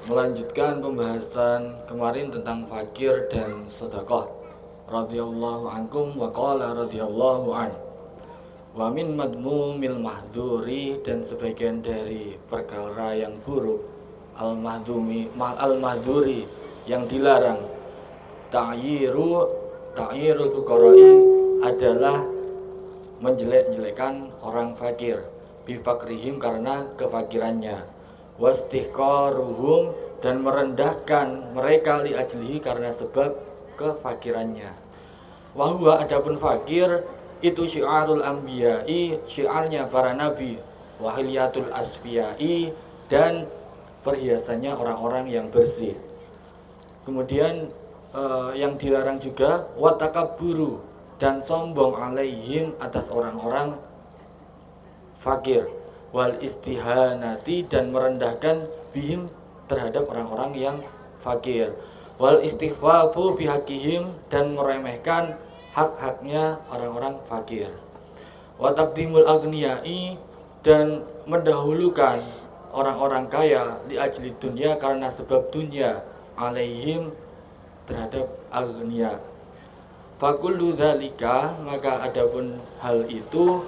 Melanjutkan pembahasan kemarin tentang fakir dan sedekah. Radhiyallahu ankum wa qala radhiyallahu an. Wa min madmumil mahduri, dan sebagian dari perkara yang buruk al mahduri yang dilarang, ta'yirul fuqara'i adalah menjelek-jelekan orang fakir, bifakrihim karena kefakirannya, wastihqaruhum dan merendahkan mereka li ajlihi karena sebab kefakirannya. Wahwa adapun fakir itu syiarul anbiya'i, syiarnya para nabi, wahiliyatul asfiyai, dan perhiasannya orang-orang yang bersih. Kemudian yang dilarang juga watakabburu, dan sombong alaihim atas orang-orang fakir, wal istihanati dan merendahkan bihim terhadap orang-orang yang fakir, wal istighfafu bihaqihim dan meremehkan hak-haknya orang-orang fakir, wa taqdimul aghniyai dan mendahulukan orang-orang kaya li ajli dunia karena sebab dunia, alaihim terhadap aghnia. Fakullu dzalika, maka adapun hal itu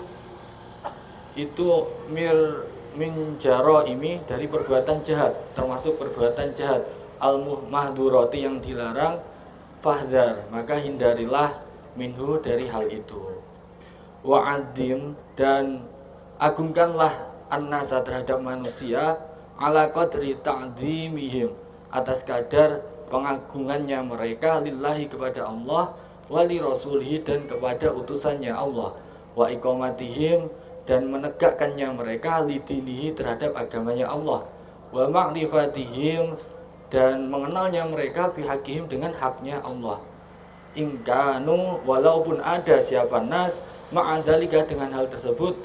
min jaraimi dari perbuatan jahat, termasuk perbuatan jahat, al mahdurati yang dilarang, fahdar maka hindarilah minhu dari hal itu. Wa adim dan agungkanlah annasa terhadap manusia ala qadri ta'dhimihim atas kadar pengagungannya mereka lillahi kepada Allah, wali rasulihi dan kepada utusannya Allah, wa iqamatihim dan menegakkannya mereka lidinihi terhadap agamanya Allah, wa ma'rifatihim dan mengenalnya mereka bihaqihim dengan haknya Allah. Ingkanu walaupun ada siapa nas ma'adhalika dengan hal tersebut,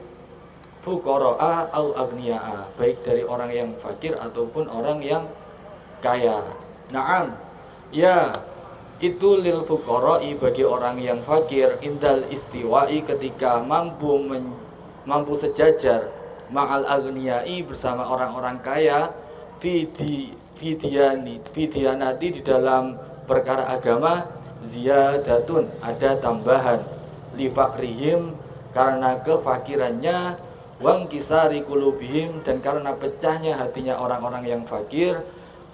fuqara'a au agniya'a, baik dari orang yang fakir ataupun orang yang kaya. Naam, ya, itu lil fuqara'i bagi orang yang fakir, indal istiwa'i ketika mampu sejajar, ma'al aghniyai bersama orang-orang kaya, fidianati di dalam perkara agama, ziyadatun ada tambahan, li fakrihim karena kefakirannya, wangkisari kulubihim dan karena pecahnya hatinya orang-orang yang fakir,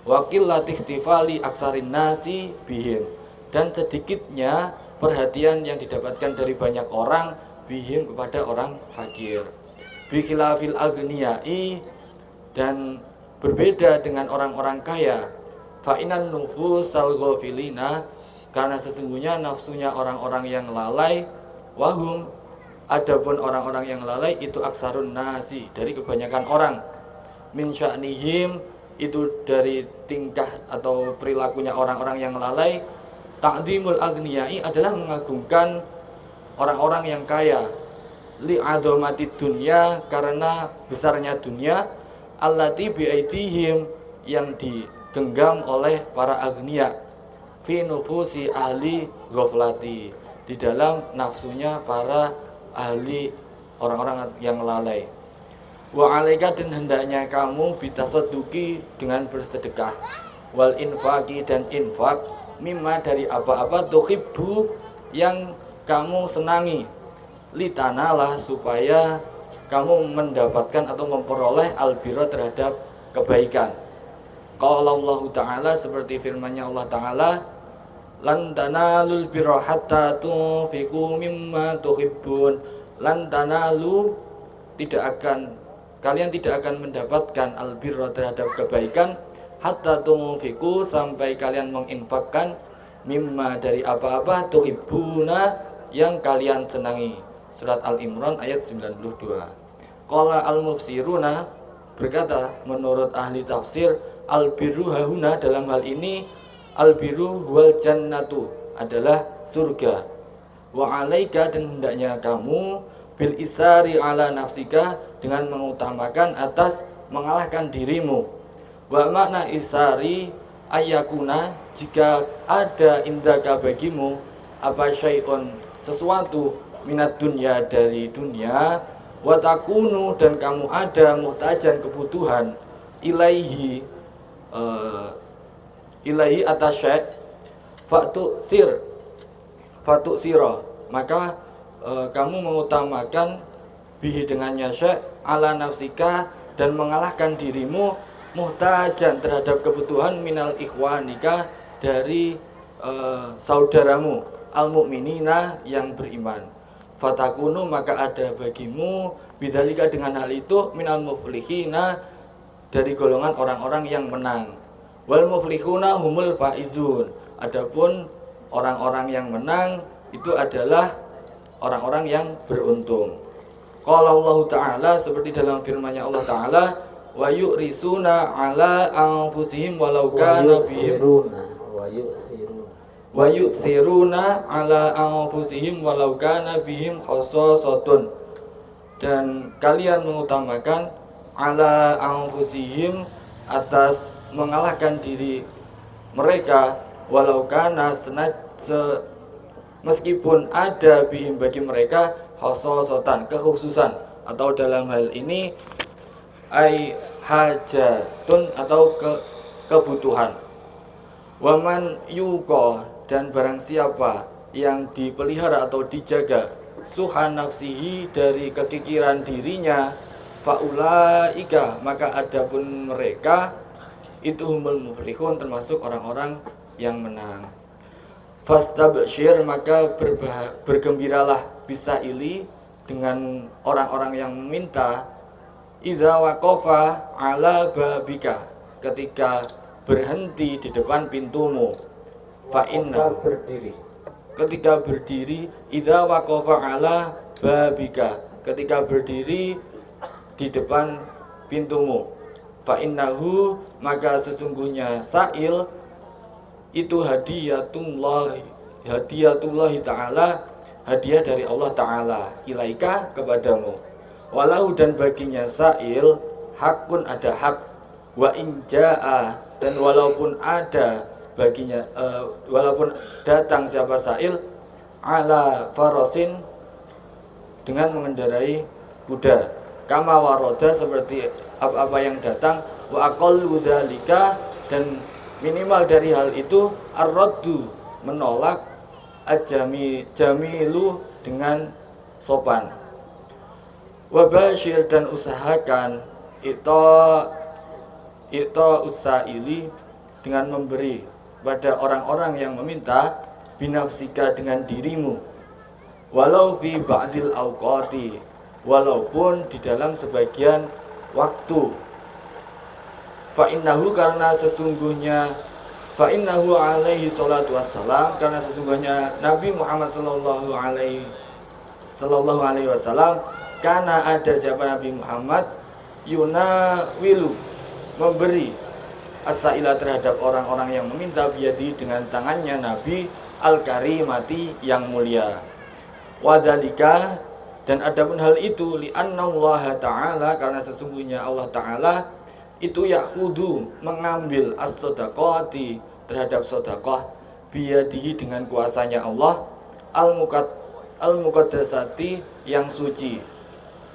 wakil latih tifali aksarin nasi bihim dan sedikitnya perhatian yang didapatkan dari banyak orang bihim kepada orang fakir. Bikhilafil aghniyai dan berbeda dengan orang-orang kaya. Fa'inan nufusal ghafilina karena sesungguhnya nafsunya orang-orang yang lalai, wahum adapun orang-orang yang lalai itu aksarun nasi dari kebanyakan orang, min sya'nihim itu dari tingkah atau perilakunya orang-orang yang lalai, ta'dhimul aghniyai adalah mengagungkan orang-orang yang kaya, li adhamati dunya karena besarnya dunia, allati biaidihim yang digenggam oleh para aghnia, fi nufusi ahli ghaflati di dalam nafsunya para ahli orang-orang yang lalai. Wa alaika dan hendaknya kamu bitasadduqi dengan bersedekah, wal infaqi dan infak, mimma dari apa-apa tuhibbu yang kamu senangi, litanalah supaya kamu mendapatkan atau memperoleh albiro terhadap kebaikan. Qala Allah Ta'ala seperti firman-Nya Allah Ta'ala, lan tanalul birra hatta tunfiqu mimma tuhibbun, lan tanalu kalian tidak akan mendapatkan albirra terhadap kebaikan, hatta tunfiqu sampai kalian menginfakkan, mimma dari apa-apa, tuhibbuna yang kalian senangi. Surat Al-Imran ayat 92. Qala al-mufsiruna berkata menurut ahli tafsir, al-birru hahuna dalam hal ini, al-birru wal jannatu adalah surga, wa alaika dan hendaknya kamu bil isari ala nafsika dengan mengutamakan atas mengalahkan dirimu. Wa makna isari ayakuna jika ada indaka bagimu apa syai'un sesuatu minat dunya dari dunia, watakunu dan kamu ada muhtajan kebutuhan ilaihi ilahi atas syekh fatu siro, maka kamu mengutamakan bihi dengannya syekh ala nafsika, dan mengalahkan dirimu muhtajan terhadap kebutuhan minal ikhwanika dari saudaramu al mukminina yang beriman. Fatakunu, maka ada bagimu bidzalika dengan hal itu minal muflihina, dari golongan orang-orang yang menang. Wal muflihuna humul faizun, adapun orang-orang yang menang itu adalah orang-orang yang beruntung. Qala Allah Ta'ala, seperti dalam firman-Nya Allah Ta'ala, wa yu'risuna ala anfusihim walau kana bihim wa yu'siruna ala anfusihim walau kana bihim khassasatun, dan kalian mengutamakan ala anfusihim atas mengalahkan diri mereka, walau kana meskipun ada bihim bagi mereka khassasatan kekhususan, atau dalam hal ini ai hajatun atau kebutuhan. Waman yuqa, dan barang siapa yang dipelihara atau dijaga suha nafsihi, dari kekikiran dirinya, faulaika, maka adapun mereka itu humul muflihun, termasuk orang-orang yang menang. Fastabsyir, maka bergembiralah bisaili, dengan orang-orang yang meminta, idza waqafa ala babika, ketika berhenti di depan pintumu, fa inna, ketika berdiri, idza waqafa ala babika, ketika berdiri di depan pintumu, fa innahu, maka sesungguhnya sa'il itu hadiyatullahi ta'ala, hadiah dari Allah Ta'ala, ilaika, kepadamu. Walau, dan baginya sa'il hakun, ada hak, wa inja'a, dan walaupun ada baginya walaupun datang siapa sa'il ala farasin, dengan mengendarai kuda, kama waroda, seperti apa yang datang, wa aqallu dzalika, dan minimal dari hal itu ar-raddu, menolak, jamilu, dengan sopan. Wabashir, dan usahakan, ito usaili, dengan memberi pada orang-orang yang meminta, binafsika, dengan dirimu, walau fi ba'dil awqati, walaupun di dalam sebagian waktu. Fa innahu, karena sesungguhnya, fa innahu alaihi salatu wassalam, karena sesungguhnya Nabi Muhammad sallallahu alaihi wasallam, karena ada siapa Nabi Muhammad, yunawilu, memberi as-sa'ila, terhadap orang-orang yang meminta, biyadi, dengan tangannya Nabi, al-karimati, yang mulia. Wadhalika, dan adapun hal itu, li'anna Allah Ta'ala, karena sesungguhnya Allah Ta'ala itu ya'khudu, mengambil as-sodaqati, terhadap sodaqah, biyadihi, dengan kuasanya Allah, al-muqaddasati, yang suci,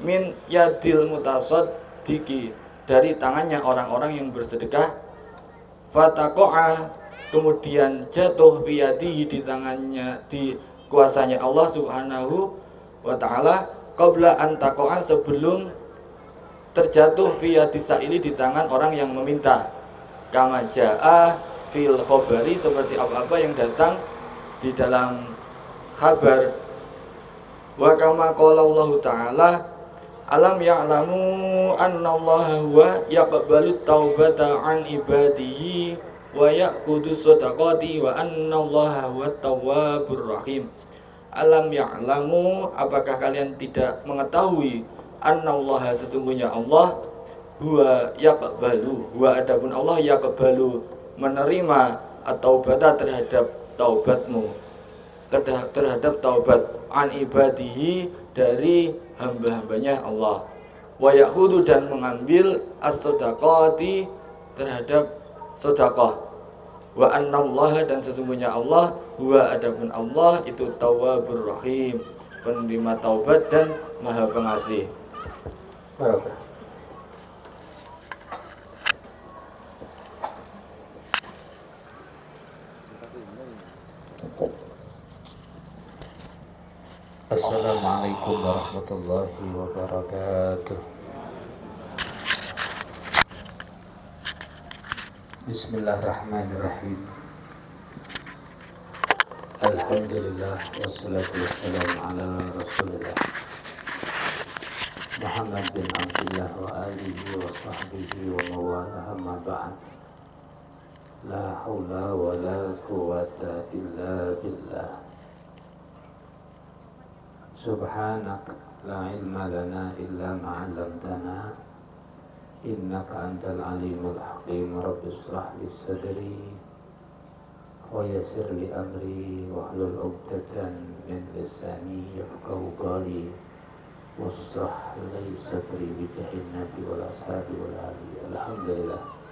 min yadil mutasaddiqi, dari tangannya orang-orang yang bersedekah, fataqa'a, kemudian jatuh biyadihi, di tangannya, di kuasanya Allah Subhanahu wa ta'ala, qabla an taqa'a, sebelum terjatuh biyadi sa'ili, di tangan orang yang meminta, kama ja'a fil khobari, seperti apa-apa yang datang di dalam kabar. Wa kama qala Allah Ta'ala, alam ya'lamu annallaha huwa yaqbalu taubata an ibadihi wa ya'khudhu shadaqati wa annallaha huwa tawwabur rahim. Alam ya'lamu, apakah kalian tidak mengetahui, annallaha, sesungguhnya Allah, huwa yaqbalu, huwa adapun Allah, yaqbalu, menerima at-taubata, terhadap taubatmu, terhadap taubat, an ibadihi, dari hamba-hambanya Allah, wa ya'khudhu, dan mengambil as-shadaqati, terhadap sedekah, wa annallaha, dan sesungguhnya Allah, huwa adapun Allah itu tawwabur rahim, penerima taubat dan maha pengasih. Assalamualaikum warahmatullahi wabarakatuh. Bismillahirrahmanirrahim. Alhamdulillah wassalatu wassalamu ala Rasulillah Muhammad bin Abdullah wa alihi wa sahbihi wa mawala, amma ba'd. La hawla wa la quwwata illa billah. Subhanak la ilma lana illa ma 'allamtana innaka antal alimul hakim. Rabbi shrah li sadri wa yassir li amri wahlul 'uqdatan min lisani yafqahu qawli washrah li sadri bi jahin nabi wal ashabi wal ali. Alhamdulillah.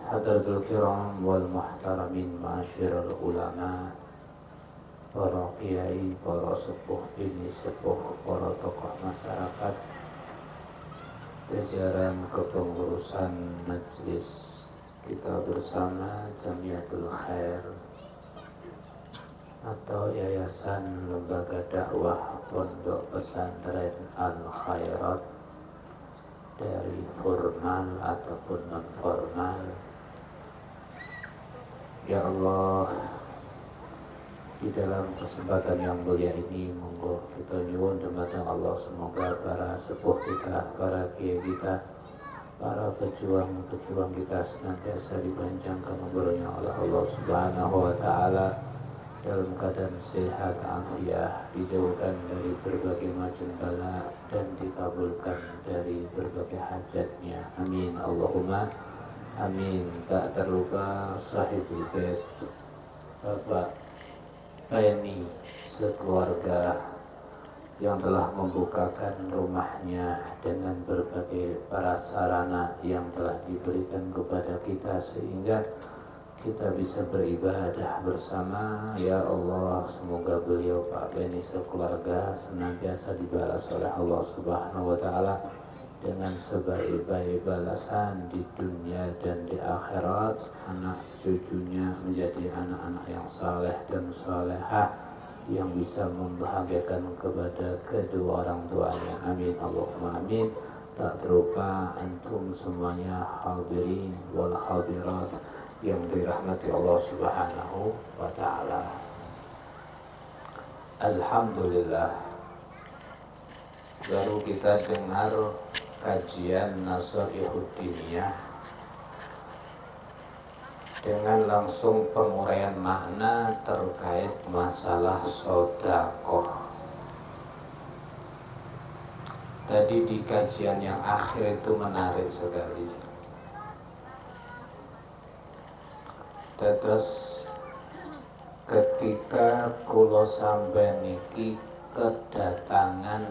Hadratul kiram wal muhtaramin, ma'asyiral ulama, para kiai, para sepuh bini sepuh, para tokoh masyarakat, jajaran kepengurusan majelis kita bersama Jamiatul Khair atau Yayasan Lembaga Dakwah Pondok Pesantren Al Khairat, dari formal ataupun non formal. Ya Allah, di dalam kesempatan yang mulia ini, monggo kita nyuwun dumateng Allah, semoga para sepuh kita, para kiai kita, para pejuang-pejuang kita senantiasa dipanjangkan umurnya oleh Allah Subhanahu wa taala dalam keadaan sehat afiat, dijauhkan dari berbagai macam bala dan dikabulkan dari berbagai hajatnya. Amin Allahumma amin. Tak terlupa sahibul bait Bapak Peni sekeluarga yang telah membukakan rumahnya dengan berbagai prasarana yang telah diberikan kepada kita sehingga kita bisa beribadah bersama. Ya Allah, semoga beliau Pak Beni sekeluarga senantiasa dibalas oleh Allah Subhanahu wa taala dengan sebaik-baik balasan di dunia dan di akhirat. Anak cucunya menjadi anak-anak yang saleh dan salehah yang bisa membahagiakan kepada kedua orang tuanya. Amin Allahumma amin. Tak terlupa antum semuanya hadirin wal hadirat yang dirahmati Allah Subhanahu wa taala. Alhamdulillah, baru kita dengar kajian Nasaihud Diniyah dengan langsung penguraian makna terkait masalah sedekah. Tadi di kajian yang akhir itu menarik sekali. Terus ketika kula sampeyan niki kedatangan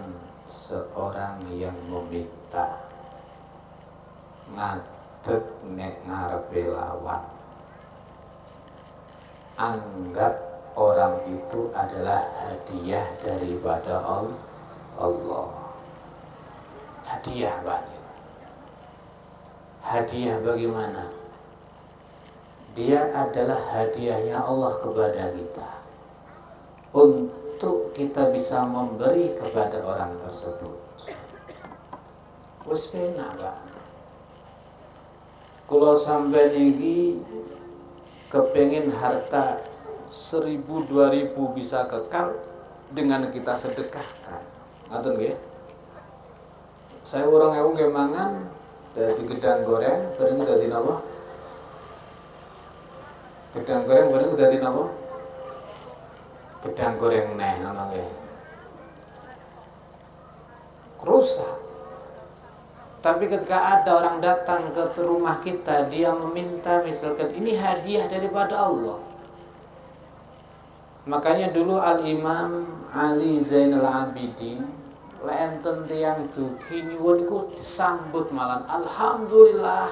seorang yang meminta ngadeg nek ngarepe lawan, anggap orang itu adalah hadiah daripada Allah. Hadiah banyak. Hadiah bagaimana? Dia adalah hadiahnya Allah kepada kita untuk kita bisa memberi kepada orang tersebut. Wes penak kan? Kalau sampai niki kepengen harta 1.000 2.000 bisa kekal dengan kita sedekahkan. Ngaten nggih? Saya orang yang nggih mangan dari gedang goreng, bareng dadi napa? Gedang goreng bareng dadi napa? Gedang goreng neh ngono nggih. Rusak. Tapi ketika ada orang datang ke rumah kita, dia meminta misalkan ini hadiah daripada Allah. Makanya dulu Al-Imam Ali Zainal Abidin lenten tiang dugi nyuwun iku disambut malan alhamdulillah.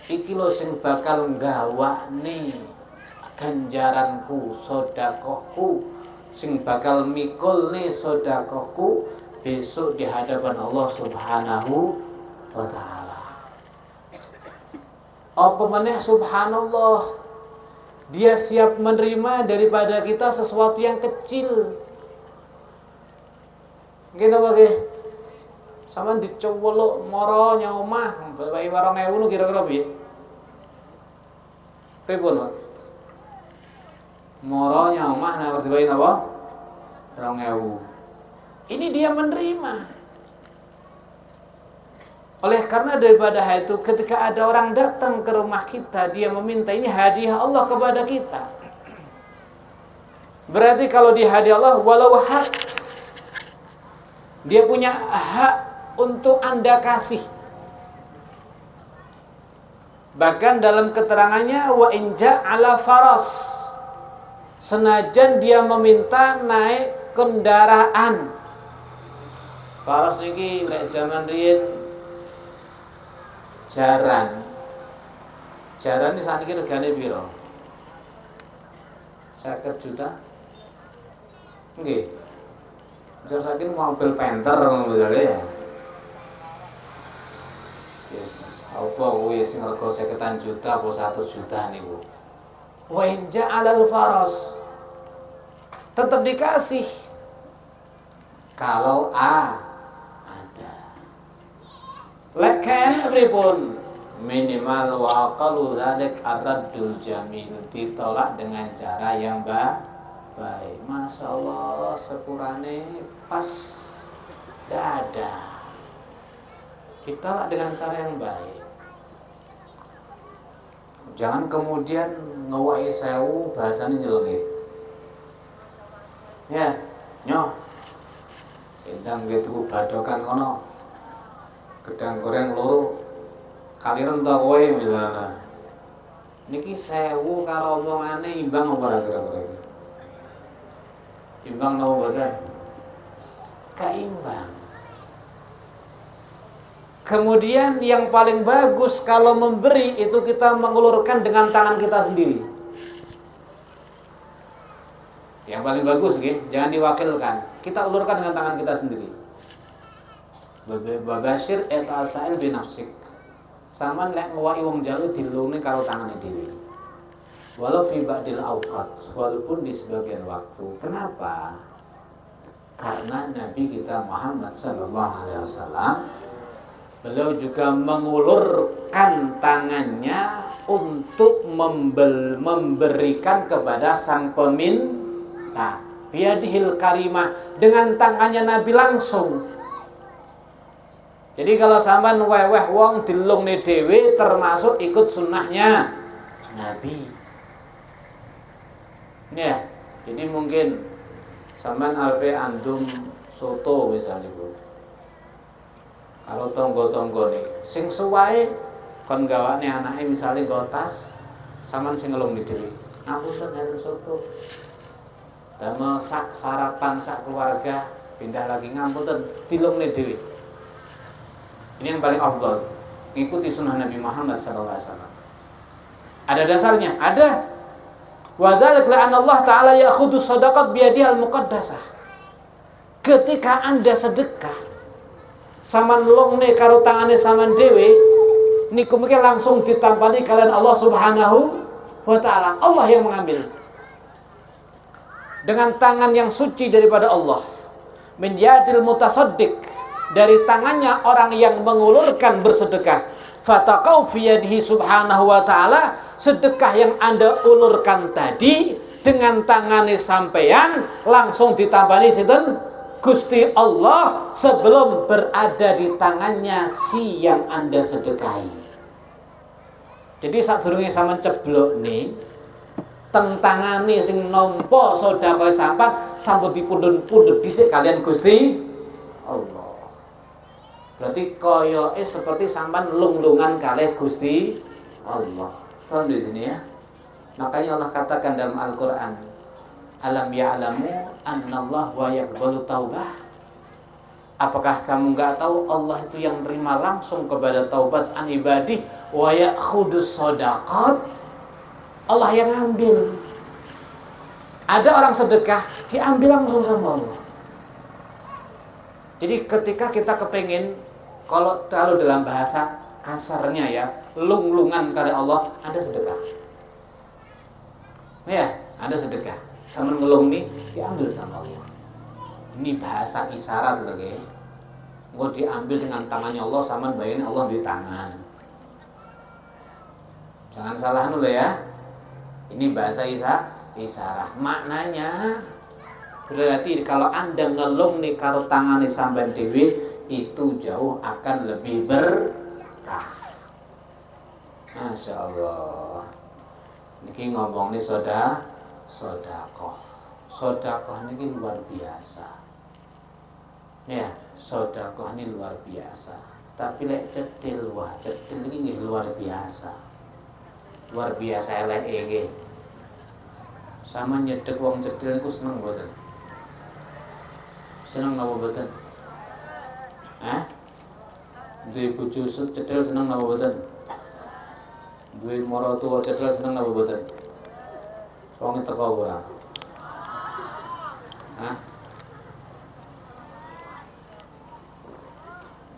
Iki lho sing bakal nggawakne ganjaranku, sedekahku, sing bakal mikulne sedekahku besok di hadapan Allah Subhanahu wa taala. Apa meneh subhanallah, Dia siap menerima daripada kita sesuatu yang kecil. Nggih napa nggih? Sampeyan dicolok mara nyang omah, bae 2000 kira-kira piye? Pripun, Pak? Mara nyang omah nek dibae napa? 2000. Ini dia menerima. Oleh karena daripada hal itu, ketika ada orang datang ke rumah kita, dia meminta, ini hadiah Allah kepada kita. Berarti kalau di hadiah Allah, walau hak, dia punya hak untuk Anda kasih. Bahkan dalam keterangannya, wa inja ala faras, senajan dia meminta naik kendaraan. Faras niki nek zaman riyin jaran. Jaran iki saniki regane piro? 50 juta. Nggih. Terus saiki mobil Panther misalnya ya. Yes, apa kuwi sing rega 50 juta apa 100 juta niku. Wa in ja'alal faras. Tetap dikasih. Kalau ada. Leken pripun? Minimal wa aqallu dzalik ar-raddul jamil, ditolak dengan cara yang baik. Masya Allah, sepurane pas dada. Ditolak dengan cara yang baik. Jangan kemudian ngewai sewu bahasanya nyelengit. Ya, nyoh. Endang gitu badokan kono. Gedang goreng loro. Kaliren ta kowe misalnya. Niki sewu karo omongane imbang apa kira-kira? Imbang napa boten? Kaimbang. Kemudian yang paling bagus kalau memberi itu kita mengulurkan dengan tangan kita sendiri. Yang paling bagus jangan diwakilkan. Kita ulurkan dengan tangan kita sendiri. Babashir eta asail binafsik. Saman lek ngwaki wong jalu dilungne karo tangane dhewe. Walau fi ba'dil awqat, walaupun di sebagian waktu. Kenapa? Karena Nabi kita Muhammad sallallahu alaihi wasallam beliau juga mengulurkan tangannya untuk memberikan kepada sang peminta. Biadihil karimah, dengan tangannya Nabi langsung. Jadi kalau sampean weweh wong dilungne dhewe termasuk ikut sunnahnya Nabi. Ya, jadi mungkin sampean arepe andum soto misalnya Bu. Kalau tonggo-tonggo nih, sing suwae kon gawane anake misalnya nggo tas, sampean sing ngelungne dhewe. Ngapunten hatur soto. Damel sak sarapan sak keluarga pindah lagi ngapunten dilungne dhewe. Ini yang paling afdal, ikuti sunnah Nabi Muhammad SAW. Ada dasarnya, ada. Wa dzalik la'anna Allah Ta'ala ya'khudhu shadaqat biyadihi al-muqaddasah. Ketika Anda sedekah, saman longne karo tangane saman dewe, niku mungkin langsung ditampani kalian Allah Subhanahu wa Ta'ala. Allah yang mengambil. Dengan tangan yang suci daripada Allah. Min yadil mutasaddiq, dari tangannya orang yang mengulurkan bersedekah. Fataqau fi yadihi subhanahu wa ta'ala, sedekah yang Anda ulurkan tadi dengan tangannya sampeyan langsung ditampani sinten? Gusti Allah sebelum berada di tangannya si yang Anda sedekahi. Jadi sadurunge sampean ceblok nih teng tangane sing nampa sedekah sampean sampun dipundhut-pundhut dhisik kalian Gusti Allah. Berarti koyoke seperti sampan lung-lungan kalih Gusti Allah. Paham di sini ya? Makanya Allah katakan dalam Al-Qur'an, alam ya'lamu annallahu wa yaqbalu taubah. Apakah kamu enggak tahu Allah itu yang menerima langsung kepada taubat an ibadih wa ya'khudus shadaqat? Allah yang ambil. Ada orang sedekah diambil langsung sama Allah. Jadi ketika kita kepengin, kalau dalam bahasa kasarnya ya, lung-lungan karya Allah, Anda sedekah. Ya, Anda sedekah. Sama ngelong nih diambil sama Allah. Ini bahasa isyarat loh, guys. Mau diambil dengan tangannya Allah sama bayangin Allah di tangan. Jangan salah dulu ya. Ini bahasa isyarat. Maknanya berarti kalau Anda ngelung nih karo tangane sampean dhewe itu jauh akan lebih berkah. Masya Allah. Niki ngomong nih sodakoh. Sodakoh ini luar biasa. Ya, sodakoh ini luar biasa. Tapi lek cetil, wah cetil ini luar biasa. Luar biasa elek nggih. Sama nyedek wong cetil niku seneng mboten? Seneng napa mboten? Hah? Duwe bojo cetil seneng napa mboten? Duwe maratuwa cetil seneng napa mboten? Wong teko ora? Hah?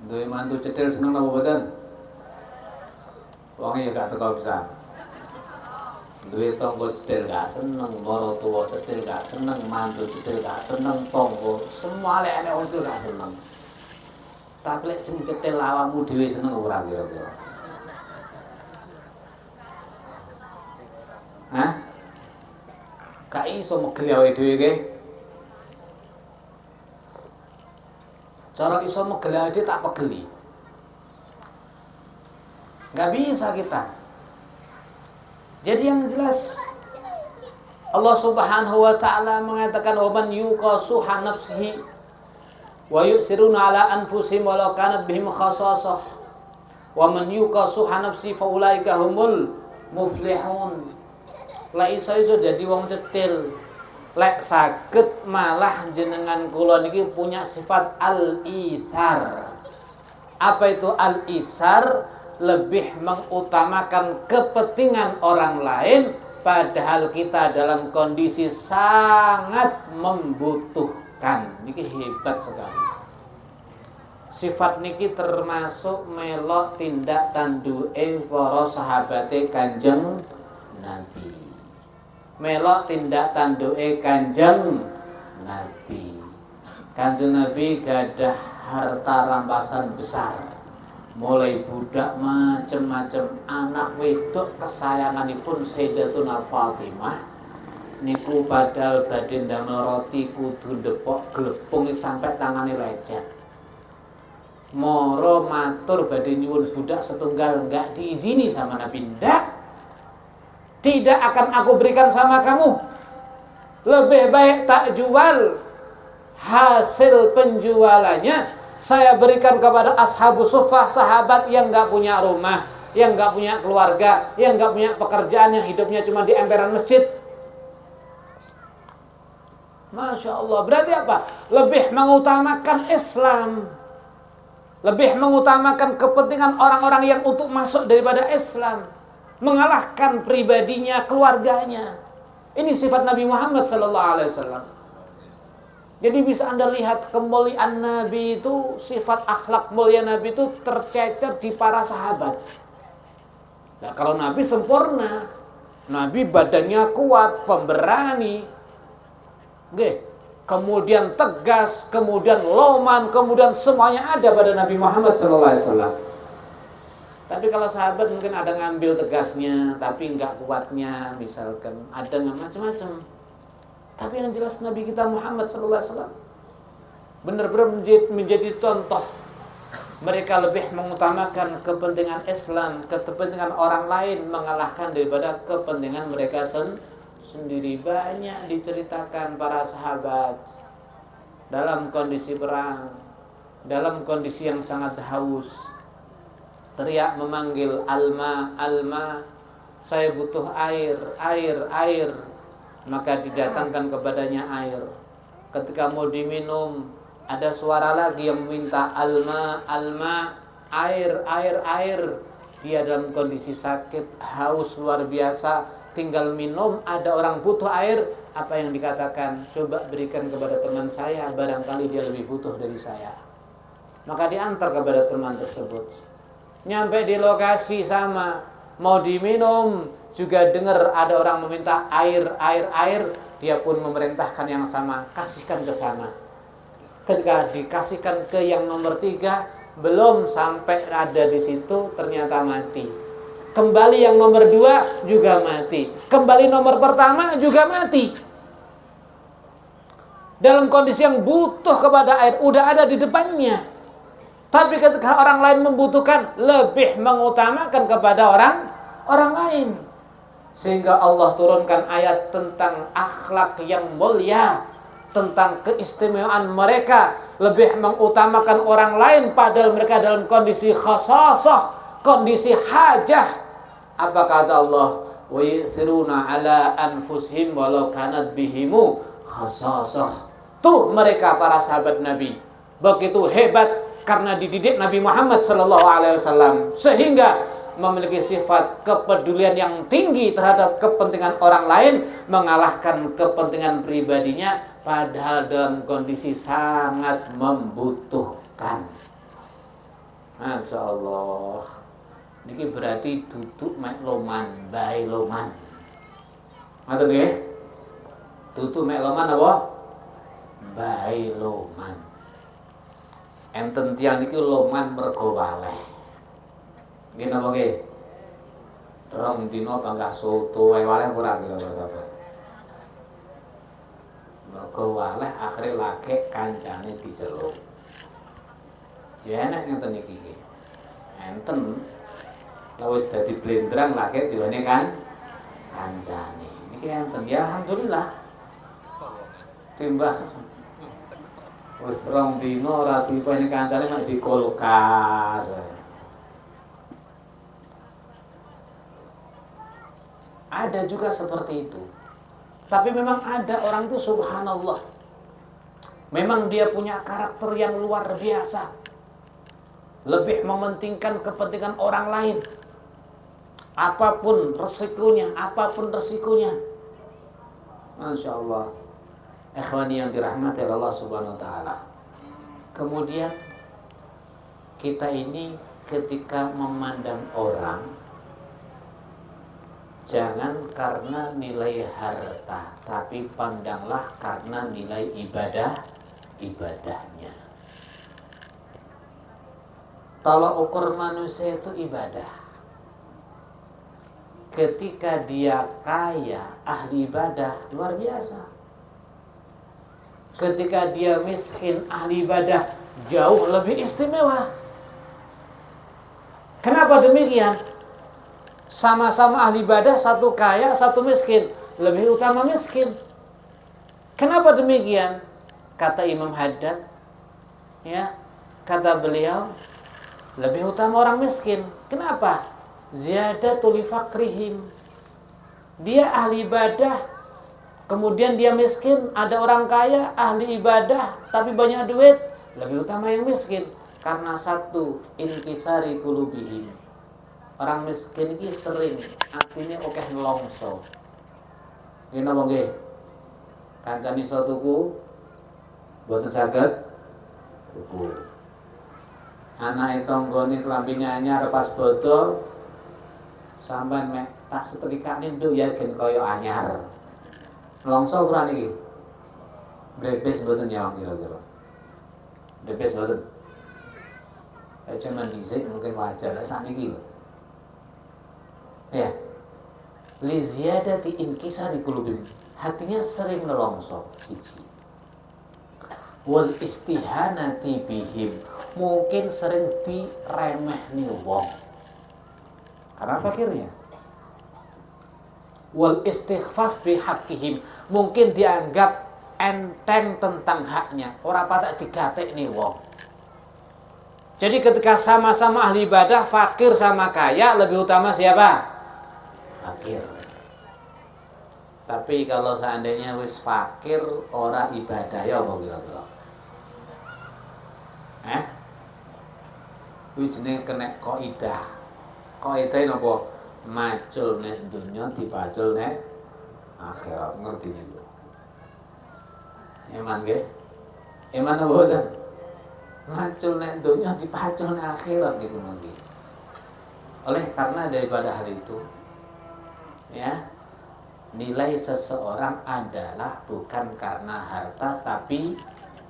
Duwe mantu cetil seneng napa mboten? Wong ya gak teko pisan. Duwe tangga cetil gak seneng, maratuwa cetil gak seneng, mantu cetil gak seneng, tangga semua lek wong cetil gak seneng. Tapi lek sing cetil awakmu dhewe seneng ora kira-kira? Hah? Gak iso megel awake dhewe ke? Cara iso megel awake dhewe tak pegeli. Gak bisa kita. Jadi yang jelas Allah Subhanahu wa taala mengatakan wa man yuqasuha nafsihi wa yusiruna ala anfusihim walau kanat bihim khasasah wa man yuqasuha nafsihi fa ulaika humul muflihun. Lah iso jadi wong cetil. Lek saged malah jenengan kula niki punya sifat al-isar. Apa itu al-isar? Lebih mengutamakan kepentingan orang lain padahal kita dalam kondisi sangat membutuhkan. Niki hebat sekali. Sifat niki termasuk melok tindak tanduke para sahabate Kanjeng Nabi. Melok tindak tanduke Kanjeng Nabi. Kanjeng Nabi gadah harta rampasan besar. Mulai budak macem-macem, anak wedok kesayanganipun Sayyidatuna Fatimah niku padahal badhe ndamel roti kudu ndepok glepung sampai tangane lecet. Moro matur badhe nyuwun budak setunggal enggak diizini sama Nabi. Tidak akan aku berikan sama kamu. Lebih baik tak jual. Hasil penjualannya saya berikan kepada ashabus suffah, sahabat yang gak punya rumah, yang gak punya keluarga, yang gak punya pekerjaan, yang hidupnya cuma di emperan masjid. Masya Allah. Berarti apa? Lebih mengutamakan Islam, lebih mengutamakan kepentingan orang-orang yang untuk masuk daripada Islam, mengalahkan pribadinya, keluarganya. Ini sifat Nabi Muhammad SAW. Jadi bisa Anda lihat kemuliaan Nabi itu, sifat akhlak mulia Nabi itu tercecer di para sahabat. Nah, kalau Nabi sempurna, Nabi badannya kuat, pemberani, kemudian tegas, kemudian loman, kemudian semuanya ada pada Nabi Muhammad SAW. Tapi kalau sahabat mungkin ada ngambil tegasnya, tapi nggak kuatnya, misalkan ada macam-macam. Tapi yang jelas Nabi kita Muhammad SAW benar-benar menjadi contoh. Mereka lebih mengutamakan kepentingan Islam, kepentingan orang lain mengalahkan daripada kepentingan mereka sendiri. Banyak diceritakan para sahabat dalam kondisi perang, dalam kondisi yang sangat haus, teriak memanggil Alma, Alma, saya butuh air, air, air. Maka didatangkan kepadanya air. Ketika mau diminum, ada suara lagi yang meminta Alma, Alma, air, air, air. Dia dalam kondisi sakit, haus luar biasa, tinggal minum, ada orang butuh air. Apa yang dikatakan? Coba berikan kepada teman saya, barangkali dia lebih butuh dari saya. Maka diantar kepada teman tersebut. Nyampe di lokasi sama, mau diminum, juga dengar ada orang meminta air, dia pun memerintahkan yang sama, kasihkan ke sana. Ketika dikasihkan ke yang nomor 3, belum sampai ada di situ ternyata mati. Kembali yang nomor 2 juga mati. Kembali nomor pertama juga mati. Dalam kondisi yang butuh kepada air, udah ada di depannya. Tapi ketika orang lain membutuhkan, lebih mengutamakan kepada orang lain. Sehingga Allah turunkan ayat tentang akhlak yang mulia, tentang keistimewaan mereka, lebih mengutamakan orang lain padahal mereka dalam kondisi khasasah, kondisi hajah. Apa kata Allah? Wa yusiruna ala anfusihim walau kanat bihimu khasasah. Tuh mereka para sahabat Nabi begitu hebat karena dididik Nabi Muhammad SAW, sehingga memiliki sifat kepedulian yang tinggi terhadap kepentingan orang lain, mengalahkan kepentingan pribadinya, padahal dalam kondisi sangat membutuhkan. Masya Allah. Ini berarti duduk mek loman, bae loman. Ngerti nggih? Duduk mek loman apa? Bae loman. Enten tiyang niki loman mergo waleh. Nggih napa nggih? Rong dina panggah soto wae waleh ora kira-kira. Mergo waleh akhire lagek kancane diceluk. Ya enak ngeten iki. Enten lha wis dadi blendrang lagek diwane kan kancane. Niki enten ya alhamdulillah. Timbang wis rong dina ora diwane kancane mek di kulkas. Ada juga seperti itu. Tapi memang ada orang itu subhanallah, memang dia punya karakter yang luar biasa, lebih mementingkan kepentingan orang lain, apapun resikonya. Masya Allah. Ikhwani yang dirahmati Allah subhanahu wa ta'ala. Kemudian kita ini ketika memandang orang, jangan karena nilai harta, tapi pandanglah karena nilai ibadahnya. Tolak ukur manusia itu ibadah. Ketika dia kaya, ahli ibadah, luar biasa. Ketika dia miskin, ahli ibadah, jauh lebih istimewa. Kenapa demikian? Sama-sama ahli ibadah, satu kaya, satu miskin. Lebih utama miskin. Kenapa demikian? Kata Imam Haddad, ya, kata beliau, lebih utama orang miskin. Kenapa? Ziyadatul li fakrihim. Dia ahli ibadah, kemudian dia miskin. Ada orang kaya, ahli ibadah, tapi banyak duit. Lebih utama yang miskin. Karena satu, inkisari qulubihim. Orang miskin ini sering atine akeh ngelongso. Ngene apa nggih? Kancane iso tuku mboten saged tuku. Anake tanggane klambine anyar pas bodho sampean mek tak setrikane nduk ya gen kaya anyar. Ngelongso ora niki? Brebes mboten ya kira-kira. Brebes mboten. Cuman dhisik mungkin wajar sakniki lho. Ya, li ziyadati inkisari qulubihim, hatinya sering nelongso. Siji, wal istihanati bihim, mungkin sering diremehni wong karena fakirnya. Wal istighfaf bihaqqihim, mungkin dianggap enteng tentang haknya, ora patek digatekni wong. Jadi ketika sama-sama ahli ibadah, fakir sama kaya, lebih utama siapa? Fakir. Tapi kalau seandainya wis fakir ora ibadah ya apa kira-kira? Wis jenenge kena kaidah. Kaidah napa? Macul nek dunya dipacul nek akhirat. Ngerti niku? Eman nggih? Eman apa boten? Macul nek dunya dipacul nek akhirat niku nggih. Oleh karena daripada hal itu, Ya, nilai seseorang adalah bukan karena harta, tapi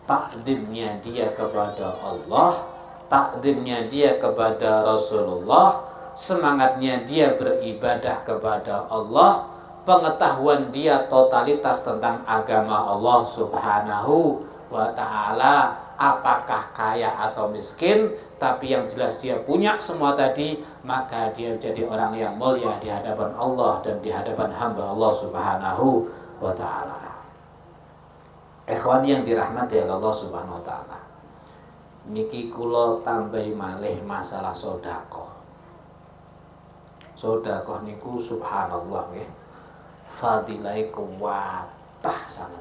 takdimnya dia kepada Allah, takdimnya dia kepada Rasulullah, semangatnya dia beribadah kepada Allah, pengetahuan dia totalitas tentang agama Allah Subhanahu wa ta'ala, apakah kaya atau miskin, tapi yang jelas dia punya semua tadi, maka dia jadi orang yang mulia di hadapan Allah dan di hadapan hamba Allah Subhanahu wa ta'ala. Ikhwan yang dirahmati Allah Subhanahu wa ta'ala, niki kula tambahi malih masalah sedekah. Sedekah niku subhanallah nggih, fadilahe kuwatah sangat.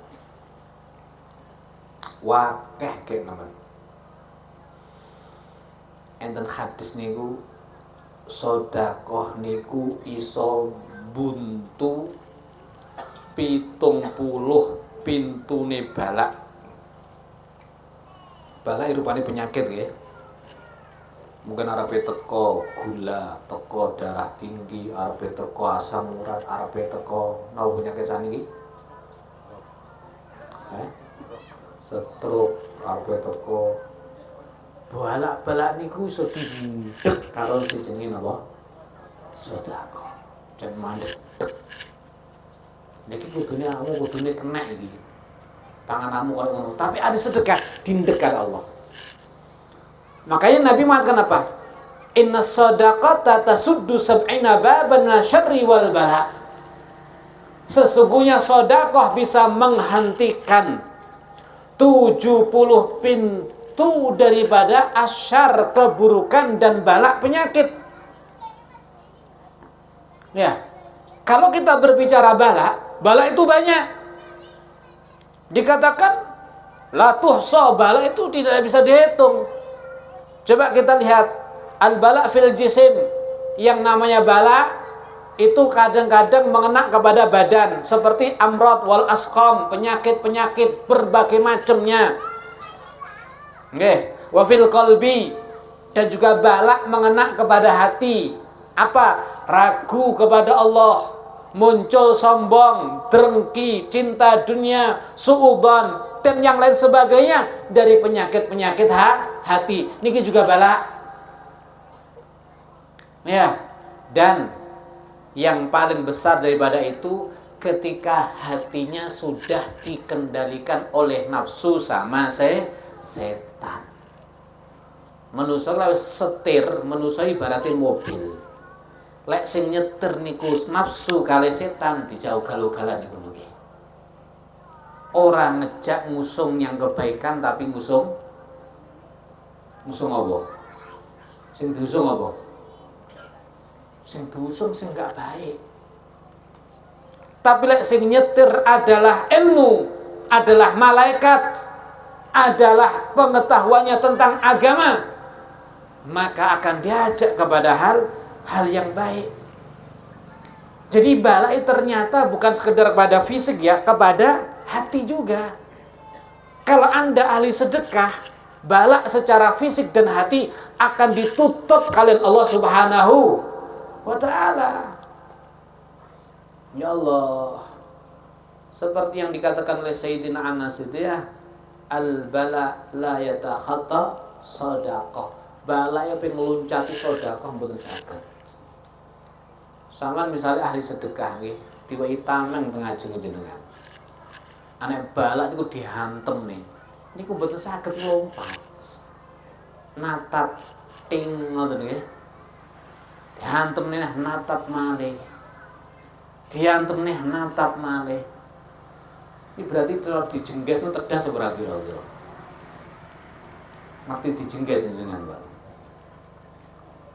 Wakeh kek nemen. Enten hadis niku sedekah niku iso buntu 70 pintune balak. Balak rupane penyakit ya. Mungkin arepe teko gula, teko darah tinggi, arepe teko asam urat, arepe teko napa penyakit saniki? Stroke, arepe teko balak-balak niku iso dindek karo jenenge napa? Sedekah. Jan mandek. Niki kudune kena iki. Tanganmu kalau ngono, tapi ada sedekah dindek karo Allah. Makanya Nabi mengatakan apa? Inna shadaqata tasuddu sab'ina baban syarri wal bala. Sesungguhnya sedekah bisa menghentikan 70 pintu daripada asyar, keburukan dan balak penyakit. Ya. Kalau kita berbicara balak itu banyak. Dikatakan la tuhsa, balak itu tidak bisa dihitung. Coba kita lihat al-bala fil jisim. Yang namanya bala itu kadang-kadang mengena kepada badan, seperti amrad wal asqam, penyakit-penyakit berbagai macamnya. Nggih, wa fil qalbi, dan juga bala mengena kepada hati. Apa? Ragu kepada Allah, muncul sombong, dengki, cinta dunia, suudzon dan yang lain sebagainya dari penyakit-penyakit hati. Niki juga bala. Ya, dan yang paling besar daripada itu ketika hatinya sudah dikendalikan oleh nafsu sama setan. Manusa lawis setir, manusa ibaratnya mobil. Lek sing nyetir niku nafsu kali setan dijauh galau-galan niku nggih. Ora ngejak ngusung yang kebaikan tapi ngusung apa? Sing diusung apa? Sing diusung sing gak baik. Tapi lek sing nyetir adalah ilmu, adalah malaikat, adalah pengetahuannya tentang agama, maka akan diajak kepada hal yang baik. Jadi balai ternyata bukan sekedar pada fisik ya, kepada hati juga. Kalau Anda ahli sedekah, balak secara fisik dan hati akan ditutup kalian Allah Subhanahu wa ta'ala. Ya Allah, seperti yang dikatakan oleh Sayyidina Anas itu ya, al-bala la yatakhatta shadaqah. Bala yang pengen meluncati sedekah mboten saged. Saman misalnya ahli sedekah nggih, diwai tameng teng ajeng jenengan. Anek bala niku dihantem nih. Niku mboten saged lompat. Natap ting ngoten nggih. Dihantem nih natap malih. Dihantem nih natap malih. Ini berarti terus dijengges terdas ora kira-kira. Mati dijengges jenengan, Pak.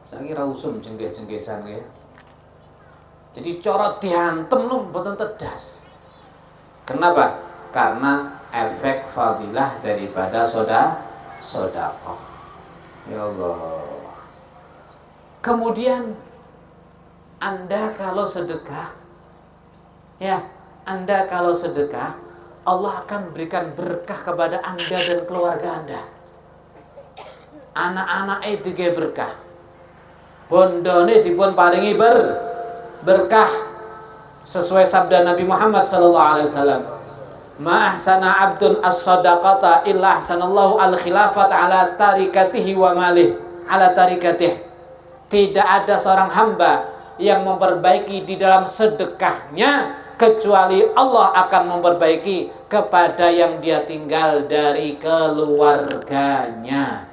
Saiki ra usum jengges-jenggesan ya. Jadi corot dihantem lu mboten tedas. Kenapa? Karena efek fadilah daripada sedekah. Ya Allah. Kemudian Anda kalau sedekah, ya, Anda kalau sedekah, Allah akan berikan berkah kepada Anda dan keluarga Anda. Anak-anak itu berkah. Bondone dipun paringi berkah. Sesuai sabda Nabi Muhammad sallallahu alaihi wasallam, "Ma ahsana 'abdun as-shadaqata illa ahsanallahu al-khilafata ala tarikatihi wa malih ala tarikatihi." Tidak ada seorang hamba yang memperbaiki di dalam sedekahnya kecuali Allah akan memperbaiki kepada yang dia tinggal dari keluarganya.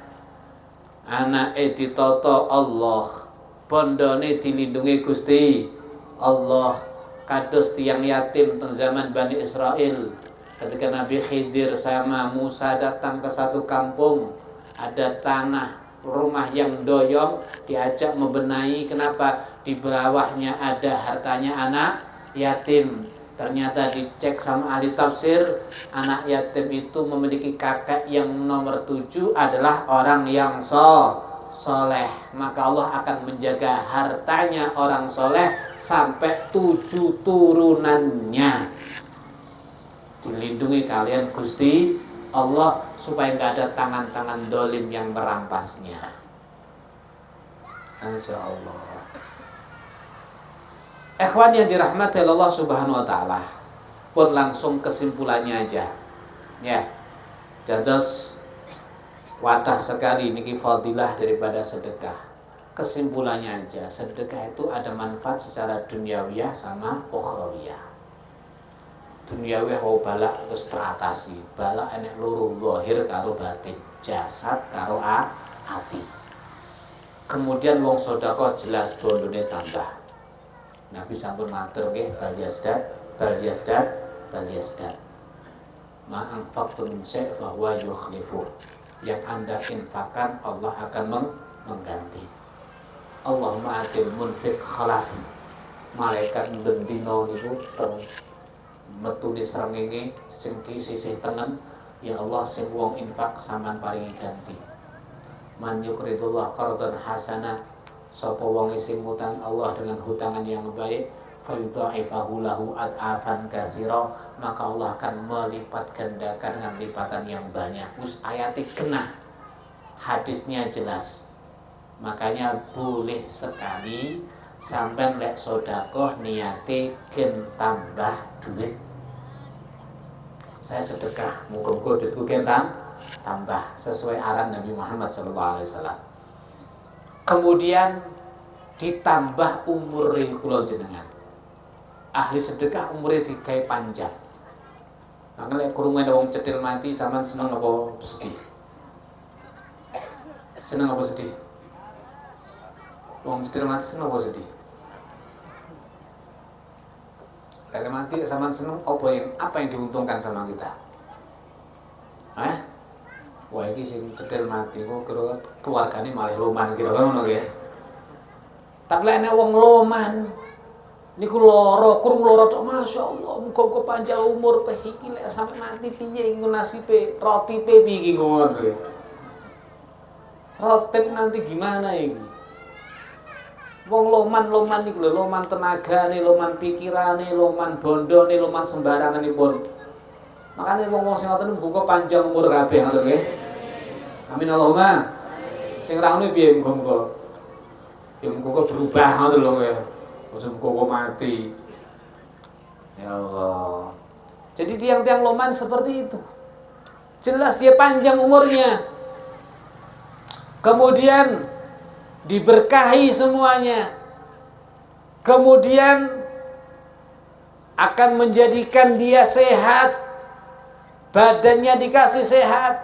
Anake ditoto Allah, bondone dilindungi Gusti Allah. Kados tiang yatim teng zaman Bani Israel, ketika Nabi Khidir sama Musa datang ke satu kampung, ada tanah rumah yang doyong, diajak membenahi. Kenapa? Di bawahnya ada hartanya anak yatim. Ternyata dicek sama ahli tafsir, anak yatim itu memiliki kakek yang nomor 7 adalah orang yang soleh. Maka Allah akan menjaga hartanya orang soleh sampai 7 turunannya. Dilindungi kalian Gusti Allah supaya nggak ada tangan-tangan dolim yang merampasnya. Insya Allah. Ikhwan yang dirahmati Allah Subhanahu wa taala, pun langsung kesimpulannya aja. Ya. Dados wadah sekali niki fadilah daripada sedekah. Kesimpulannya aja, sedekah itu ada manfaat secara duniawiyah sama ukhrawiyah. Duniawiyah wau balak terus teratasi, balak enek loro zahir karo batin, jasad karo ati. Kemudian wong sedekah jelas bondone tambah. Nabi sampun matur nggih, bal yasdad. Ma anfaqtum min syai' fa huwa yukhlifu. Yang Anda infakkan Allah akan mengganti. Allahumma atil munfiq khalaf. Malaikat bendino niku metu di srengenge sing sisih tengen, ya Allah sing wong infak sampean paringi ganti. Man yuqridullah qardan hasana, sapa wong sing ngutang Allah dengan hutangan yang baik, fa yudha'ifahu lahu ad'afan katsira, maka Allah akan melipat gandakan dengan lipatan yang banyak. Wis ayate kena, hadisnya jelas. Makanya boleh sekali sampai lek sedekah niate gen tambah duit. Saya sedekah, muga-muga duitku gen tambah sesuai arahan Nabi Muhammad SAW. Kemudian ditambah umur kula jenengan. Ahli sedekah umurnya digawe panjang. Maka lek krungu wong cethil mati sampean seneng apa sedih? Seneng apa sedih? Wong cethil mati seneng apa sedih? Kalau mati sampean seneng apa yang diuntungkan sama kita? Wah iki sing cethil mati kok kira keluargane malah loman kira ngono ya. Tapi lek nek wong loman niku lara, kurung lara tok masyaallah, muga-muga panjang umur iki lek sampe mati piye iku nasibe, rotipe piye iki ngono ya. Rotip nanti gimana iki? Wong loman niku lho, loman tenagane, loman pikirane, loman bondone, loman sembaranganipun. Makane wong sing ngoten muga panjang umur kabeh ngoten nggih. Amin Allahumma. Sing ra ngono piye muga-muga? Ya muga berubah ngoten lho nggih. Wis muga mati. Ya Allah. Jadi tiang-tiang loman seperti itu. Jelas dia panjang umurnya. Kemudian diberkahi semuanya. Kemudian akan menjadikan dia sehat. Badannya dikasih sehat.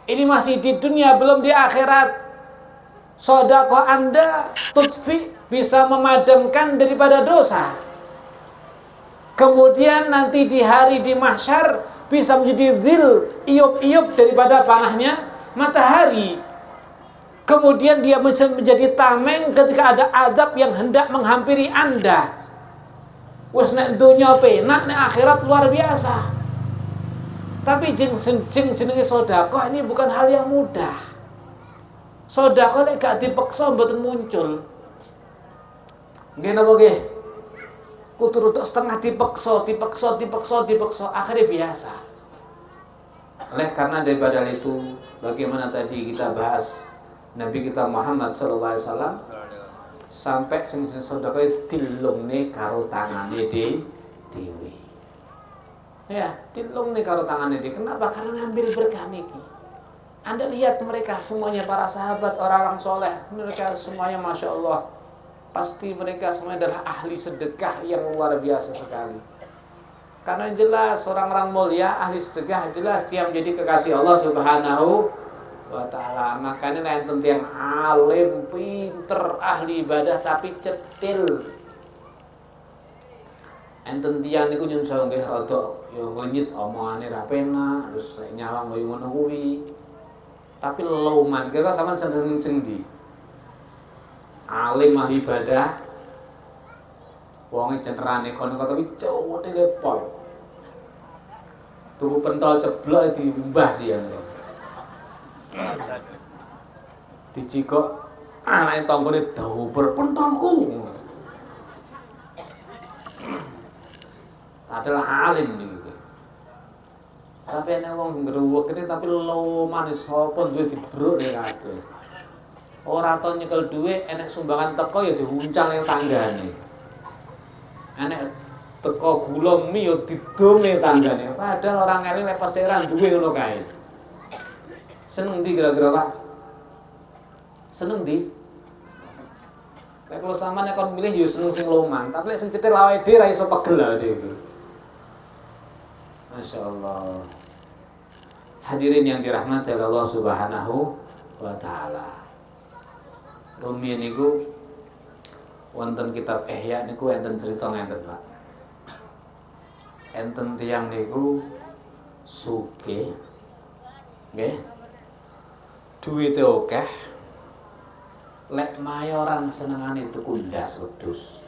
Ini masih di dunia, belum di akhirat. Sedekah Anda tutfi, bisa memadamkan daripada dosa. Kemudian nanti di hari di mahsyar bisa menjadi zil, iup-iup daripada panahnya matahari. Kemudian dia bisa menjadi tameng ketika ada azab yang hendak menghampiri Anda. Wes nek dunya penak, nek akhirat luar biasa. Tapi jenenge sedekah ini bukan hal yang mudah. Sedekah nek gak dipeksa mboten muncul. Nggih napa nggih? Kudu setengah dipeksa, akhirnya biasa. Oleh karena daripada itu, bagaimana tadi kita bahas Nabi kita Muhammad sallallahu alaihi wasallam, sampai sing sedekah dilungne karo tangane dhewe. Ya, dilungne karo tangane dhewe. Kenapa? Karena ngambil berkah niki. Anda lihat mereka semuanya para sahabat, orang-orang soleh, mereka semuanya masya Allah, pasti mereka semuanya adalah ahli sedekah yang luar biasa sekali. Karena jelas orang-orang mulia, ahli sedekah jelas dia menjadi kekasih Allah Subhanahu wa ta'ala. Makanya enten yang alim, pinter, ahli ibadah tapi cetil. Enten tiyang niku nyun sawu nggih rada yo nglenyit omongane ra penak, terus nyawang koyo ngono kuwi. Tapi leuman kira sampean seneng sing ndi? Alim ahli ibadah. Wonge cenerane kono tapi cowok telepon. Tuku pentol ceblok diumbah sih ya. Dicikok anake tanggane dauber pentolku. Adalah alim nih. Tapi nek wong ngruwek iki tapi loman sapa duwe dibruk nek kabeh. Ora tau nyekel dhuwit enek sumbangan teko ya diuncang ning tanggane. Enek teko gula mie ya didom ning tanggane. Padahal orang eling nek pasti ora duwe ngono kae. Seneng ndi kira-kira Pak? Seneng ndi? Nek kalau sampean nek kon milih ya seneng sing loman, tapi nek sing cetil awake dhewe ra iso pegel awake dhewe. Masya Allah. Hadirin yang dirahmati oleh Allah Subhanahu wa ta'ala. Rumiyin niku wonten kitab Ihya niku enten cerita ngenten Pak. Enten tiyang niku sugih. Nggih. Duwite akeh. Lek mayoran senengane tuku ndas wedhus.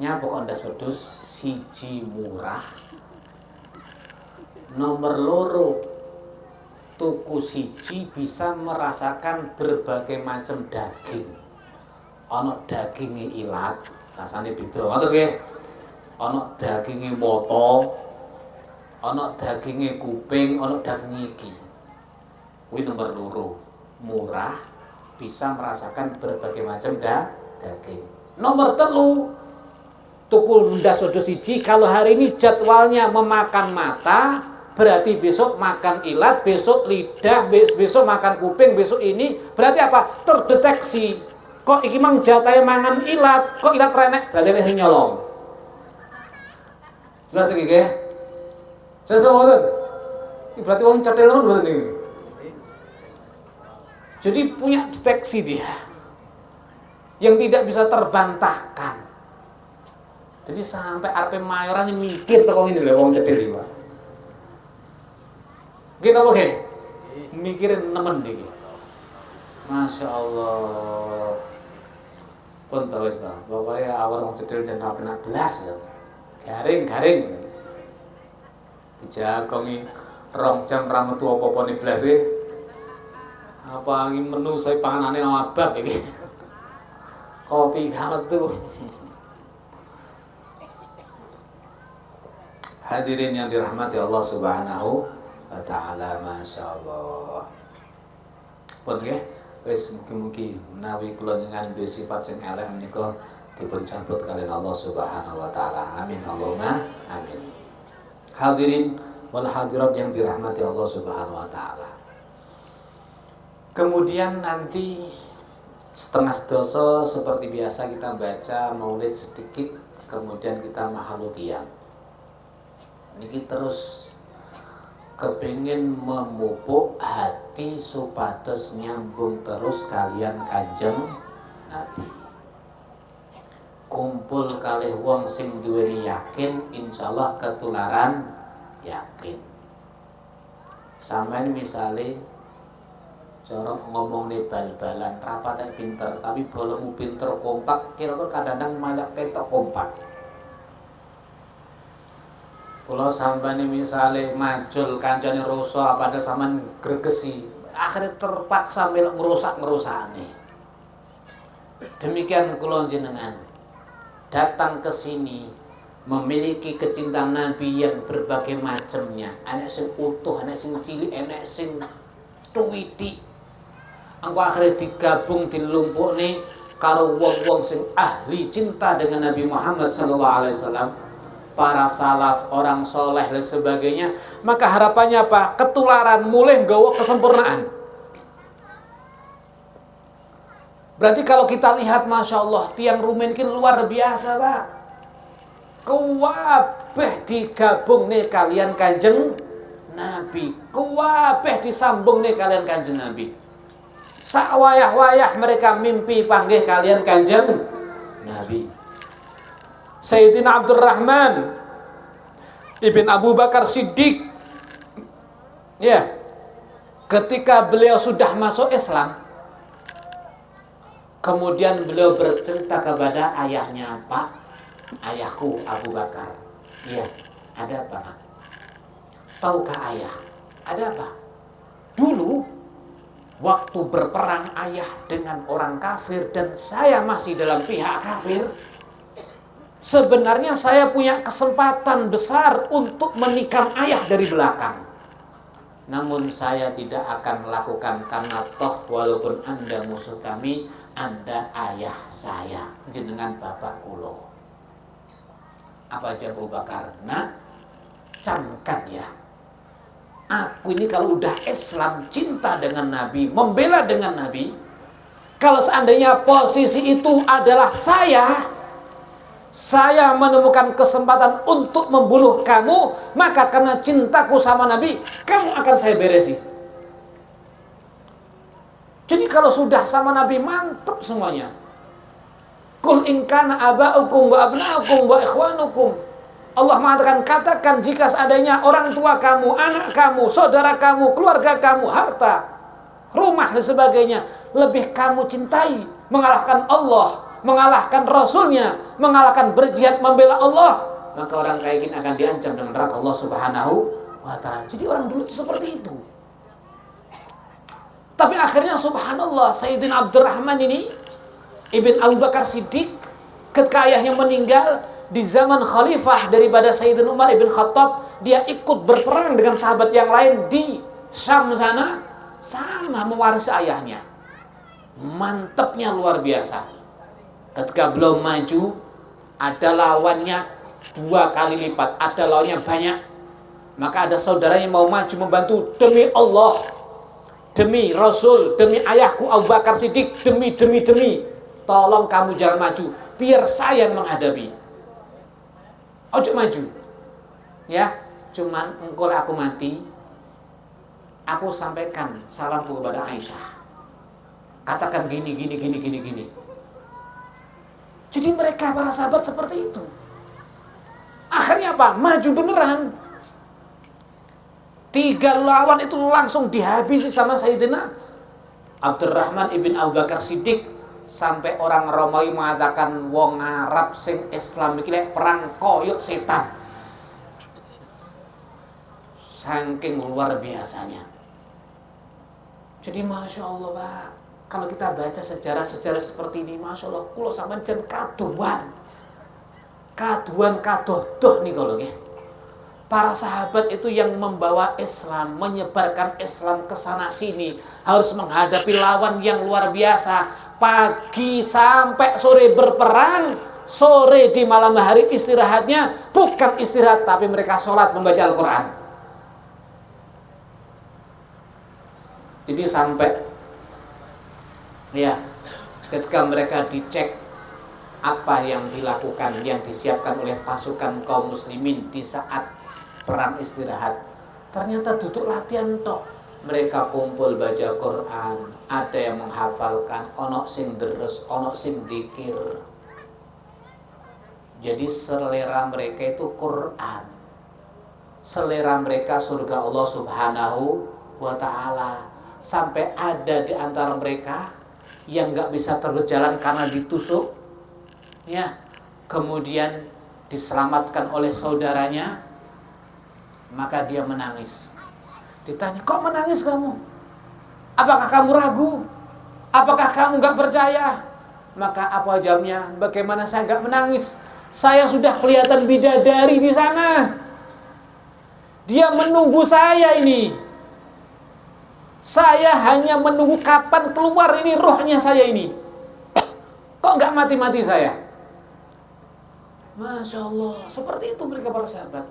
Nyapa kok ndas wedhus? Siji murah, nomor loro tuku siji bisa merasakan berbagai macam daging. Ana daginge ilat, rasane beda. Ngoten nggih. Ana daginge mata, ana daginge kuping, ana daging iki. Kuwi nomor loro, murah, bisa merasakan berbagai macam daging. Nomor telu tuku ndas wedhus siji, kalau hari ini jadwalnya memakan mata, berarti besok makan ilat, besok lidah, besok makan kuping, besok ini berarti apa? Terdeteksi. Kok iki mang jatahe mangan ilat, kok ilat renek, berarti ini nyolong. Jelas iki nggih? Jelas mboten? Iki berarti wong cetil ngono mboten iki. Jadi punya deteksi dia yang tidak bisa terbantahkan. Jadi sampai arep mayoran mikir teko ngene lho wong cetil iki, Pak. Nggih napa nggih? Mikirin nemen iki. Masya Allah. Pun ta wis ta. Pokoke awal wong cetil jan penak belas ya. Garing-garing. Dijagongi 2 jam ra metu apa-apane blas e. Apa iki menu saya panganane abab iki. Kopi gak metu. Hadirin yang dirahmati Allah Subhanahu wa ta'ala, Masya Allah. Pun nggih, wis mugi-mugi menawi kula njenengan duwe sifat sing elek menika dipun cabut kalian Allah Subhanahu wa ta'ala. Amin Allahumma amin. Hadirin wal hadirat yang dirahmati Allah Subhanahu wa ta'ala. Kemudian nanti setengah dosa seperti biasa kita baca maulid sedikit, kemudian kita mahalukiyah. Niki terus kepingin memupuk hati supados nyambung terus kalian Kanjeng Nabi. Kumpul kalih wong sing duweni yakin, insyaallah ketularan yakin. Sampeyan misale cara ngomong bal-balan rapate pinter, tapi bolemu pinter kompak, kira-kira kadang-kadang malah ketok kompak. Kalau sampeyan misale majul kancane rusak padahal sampean gregesi, akhirnya terpaksa melok ngerusak-ngerusakane. Demikian kula jenengan datang ke sini memiliki kecintaan Nabi yang berbagai macamnya. Enek sing utuh, enek sing cilik, enek sing tuwiti. engko akhire digabung dilumpukne karo wong-wong sing ahli cinta dengan Nabi Muhammad sallallahu alaihi wasallam, para salaf, orang soleh dan sebagainya, maka harapannya apa? Ketularan, mulai nggawa kesempurnaan. Berarti kalau kita lihat, Masya Allah, tiang rumenkin luar biasa, Pak. Kuwabeh digabung nih kalian Kanjeng Nabi, kuwabeh disambung nih kalian Kanjeng Nabi. Sak wayah-wayah mereka mimpi panggih kalian Kanjeng Nabi. Sayyidina Abdurrahman Ibn Abu Bakar Siddiq, ya, ketika beliau sudah masuk Islam, kemudian beliau bercerita kepada ayahnya, Pak, ayahku Abu Bakar, ya, ada apa, Pak? Tahukah ayah, ada apa? Dulu waktu berperang ayah dengan orang kafir dan saya masih dalam pihak kafir, sebenarnya saya punya kesempatan besar untuk menikam ayah dari belakang. Namun saya tidak akan melakukan karena toh walaupun Anda musuh kami, Anda ayah saya, jenengan bapak kulo. Apa aja Abu Bakar? Nah, camkan ya. Aku ini kalau udah Islam, cinta dengan Nabi, membela dengan Nabi, kalau seandainya posisi itu adalah saya menemukan kesempatan untuk membunuh kamu, maka karena cintaku sama Nabi, kamu akan saya beresi. Jadi kalau sudah sama Nabi, mantap semuanya. Qul in kana aba'ukum wa abna'ukum wa ikhwanukum. Allah mengatakan, katakan jika seandainya orang tua kamu, anak kamu, saudara kamu, keluarga kamu, harta, rumah dan sebagainya, lebih kamu cintai, mengalahkan Allah, mengalahkan Rasulnya, mengalahkan berjihad membela Allah, maka orang kayak gini akan diancam dengan neraka Allah Subhanahu wa ta'ala. Jadi orang dulu itu seperti itu. Tapi akhirnya subhanallah, Sayyidina Abdurrahman ini Ibn Abu Bakar Siddiq, ketika ayahnya meninggal di zaman khalifah daripada Sayyidina Umar Ibn Khattab, dia ikut berperang dengan sahabat yang lain di Syam sana, sama mewarisi ayahnya. Mantapnya luar biasa. Ketika belum maju, ada lawannya 2 kali lipat, ada lawannya banyak. Maka ada saudaranya mau maju membantu, demi Allah, demi Rasul, demi ayahku Abu Bakar Siddiq, demi, tolong kamu jangan maju, biar saya yang menghadapi. Ojo maju, ya, cuman engkau aku mati, aku sampaikan salamku kepada Aisyah, katakan gini. Jadi mereka para sahabat seperti itu. Akhirnya apa? Maju beneran. 3 lawan itu langsung dihabisi sama Sayyidina Abdurrahman Ibn Abu Bakar Siddiq, sampai orang Romawi mengatakan wong Arab sing Islam iki lek perang koyok setan. Saking luar biasanya. Jadi Masya Allah, Pak, kalau kita baca sejarah-sejarah seperti ini, Masya Allah, kulo sampean jen kaduan kadoh nih kalau ya. Para sahabat itu yang membawa Islam, menyebarkan Islam ke sana sini, harus menghadapi lawan yang luar biasa. Pagi sampai sore berperang, sore di malam hari istirahatnya bukan istirahat, tapi mereka sholat membaca Al-Quran. Jadi sampai, ya, ketika mereka dicek apa yang dilakukan, yang disiapkan oleh pasukan kaum muslimin di saat perang istirahat, ternyata duduk latihan toh. Mereka kumpul baca Quran, ada yang menghafalkan, ono sing deres, ono sing dzikir. Jadi selera mereka itu Quran, selera mereka surga Allah Subhanahu wa ta'ala. Sampai ada di antara mereka yang gak bisa berjalan karena ditusuk, ya, kemudian diselamatkan oleh saudaranya, maka dia menangis. Ditanya, kok menangis kamu? Apakah kamu ragu? Apakah kamu gak percaya? Maka apa jawabnya? Bagaimana saya gak menangis? Saya sudah kelihatan bidadari di sana. Dia menunggu saya ini. Saya hanya menunggu kapan keluar ini rohnya saya ini. Kok nggak mati-mati saya? Masya Allah, seperti itu mereka para sahabat.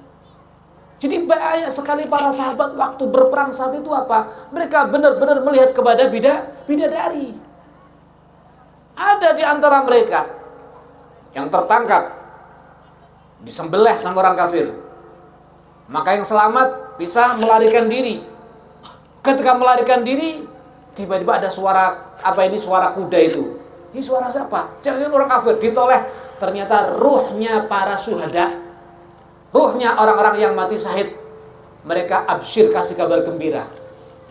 Jadi banyak sekali para sahabat waktu berperang saat itu apa? Mereka benar-benar melihat kepada bidadari. Ada di antara mereka yang tertangkap, disembelih sama orang kafir. Maka yang selamat bisa melarikan diri. Ketika melarikan diri, tiba-tiba ada suara, suara kuda itu. Ini suara siapa? Jangan orang kafir, ditoleh. Ternyata ruhnya para syuhada, ruhnya orang-orang yang mati syahid. Mereka absyir, kasih kabar gembira.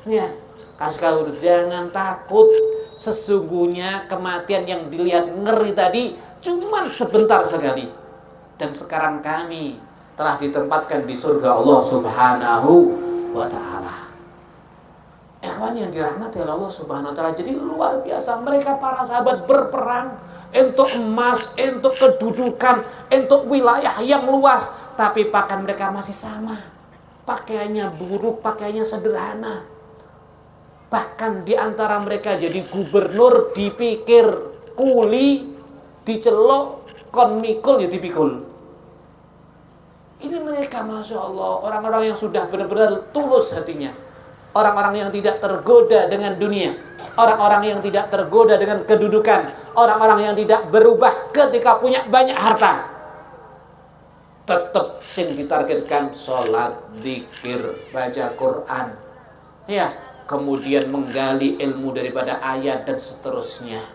Ya, kasih kabar, jangan takut. Sesungguhnya kematian yang dilihat ngeri tadi cuma sebentar sekali. Dan sekarang kami telah ditempatkan di surga Allah Subhanahu wa ta'ala. Ikhwan yang dirahmati oleh Allah Subhanahu wa ta'ala. Jadi luar biasa, mereka para sahabat berperang untuk emas, untuk kedudukan, untuk wilayah yang luas, tapi pakaian mereka masih sama. Pakaiannya buruk, pakaiannya sederhana. Bahkan di antara mereka jadi gubernur dipikir kuli, dicelok, kon mikul ya dipikul. Ini mereka, Masya Allah, orang-orang yang sudah benar-benar tulus hatinya. Orang-orang yang tidak tergoda dengan dunia. Orang-orang yang tidak tergoda dengan kedudukan. Orang-orang yang tidak berubah ketika punya banyak harta. Tetap sing ditargetkan sholat, zikir, baca Quran. Ya, kemudian menggali ilmu daripada ayat dan seterusnya.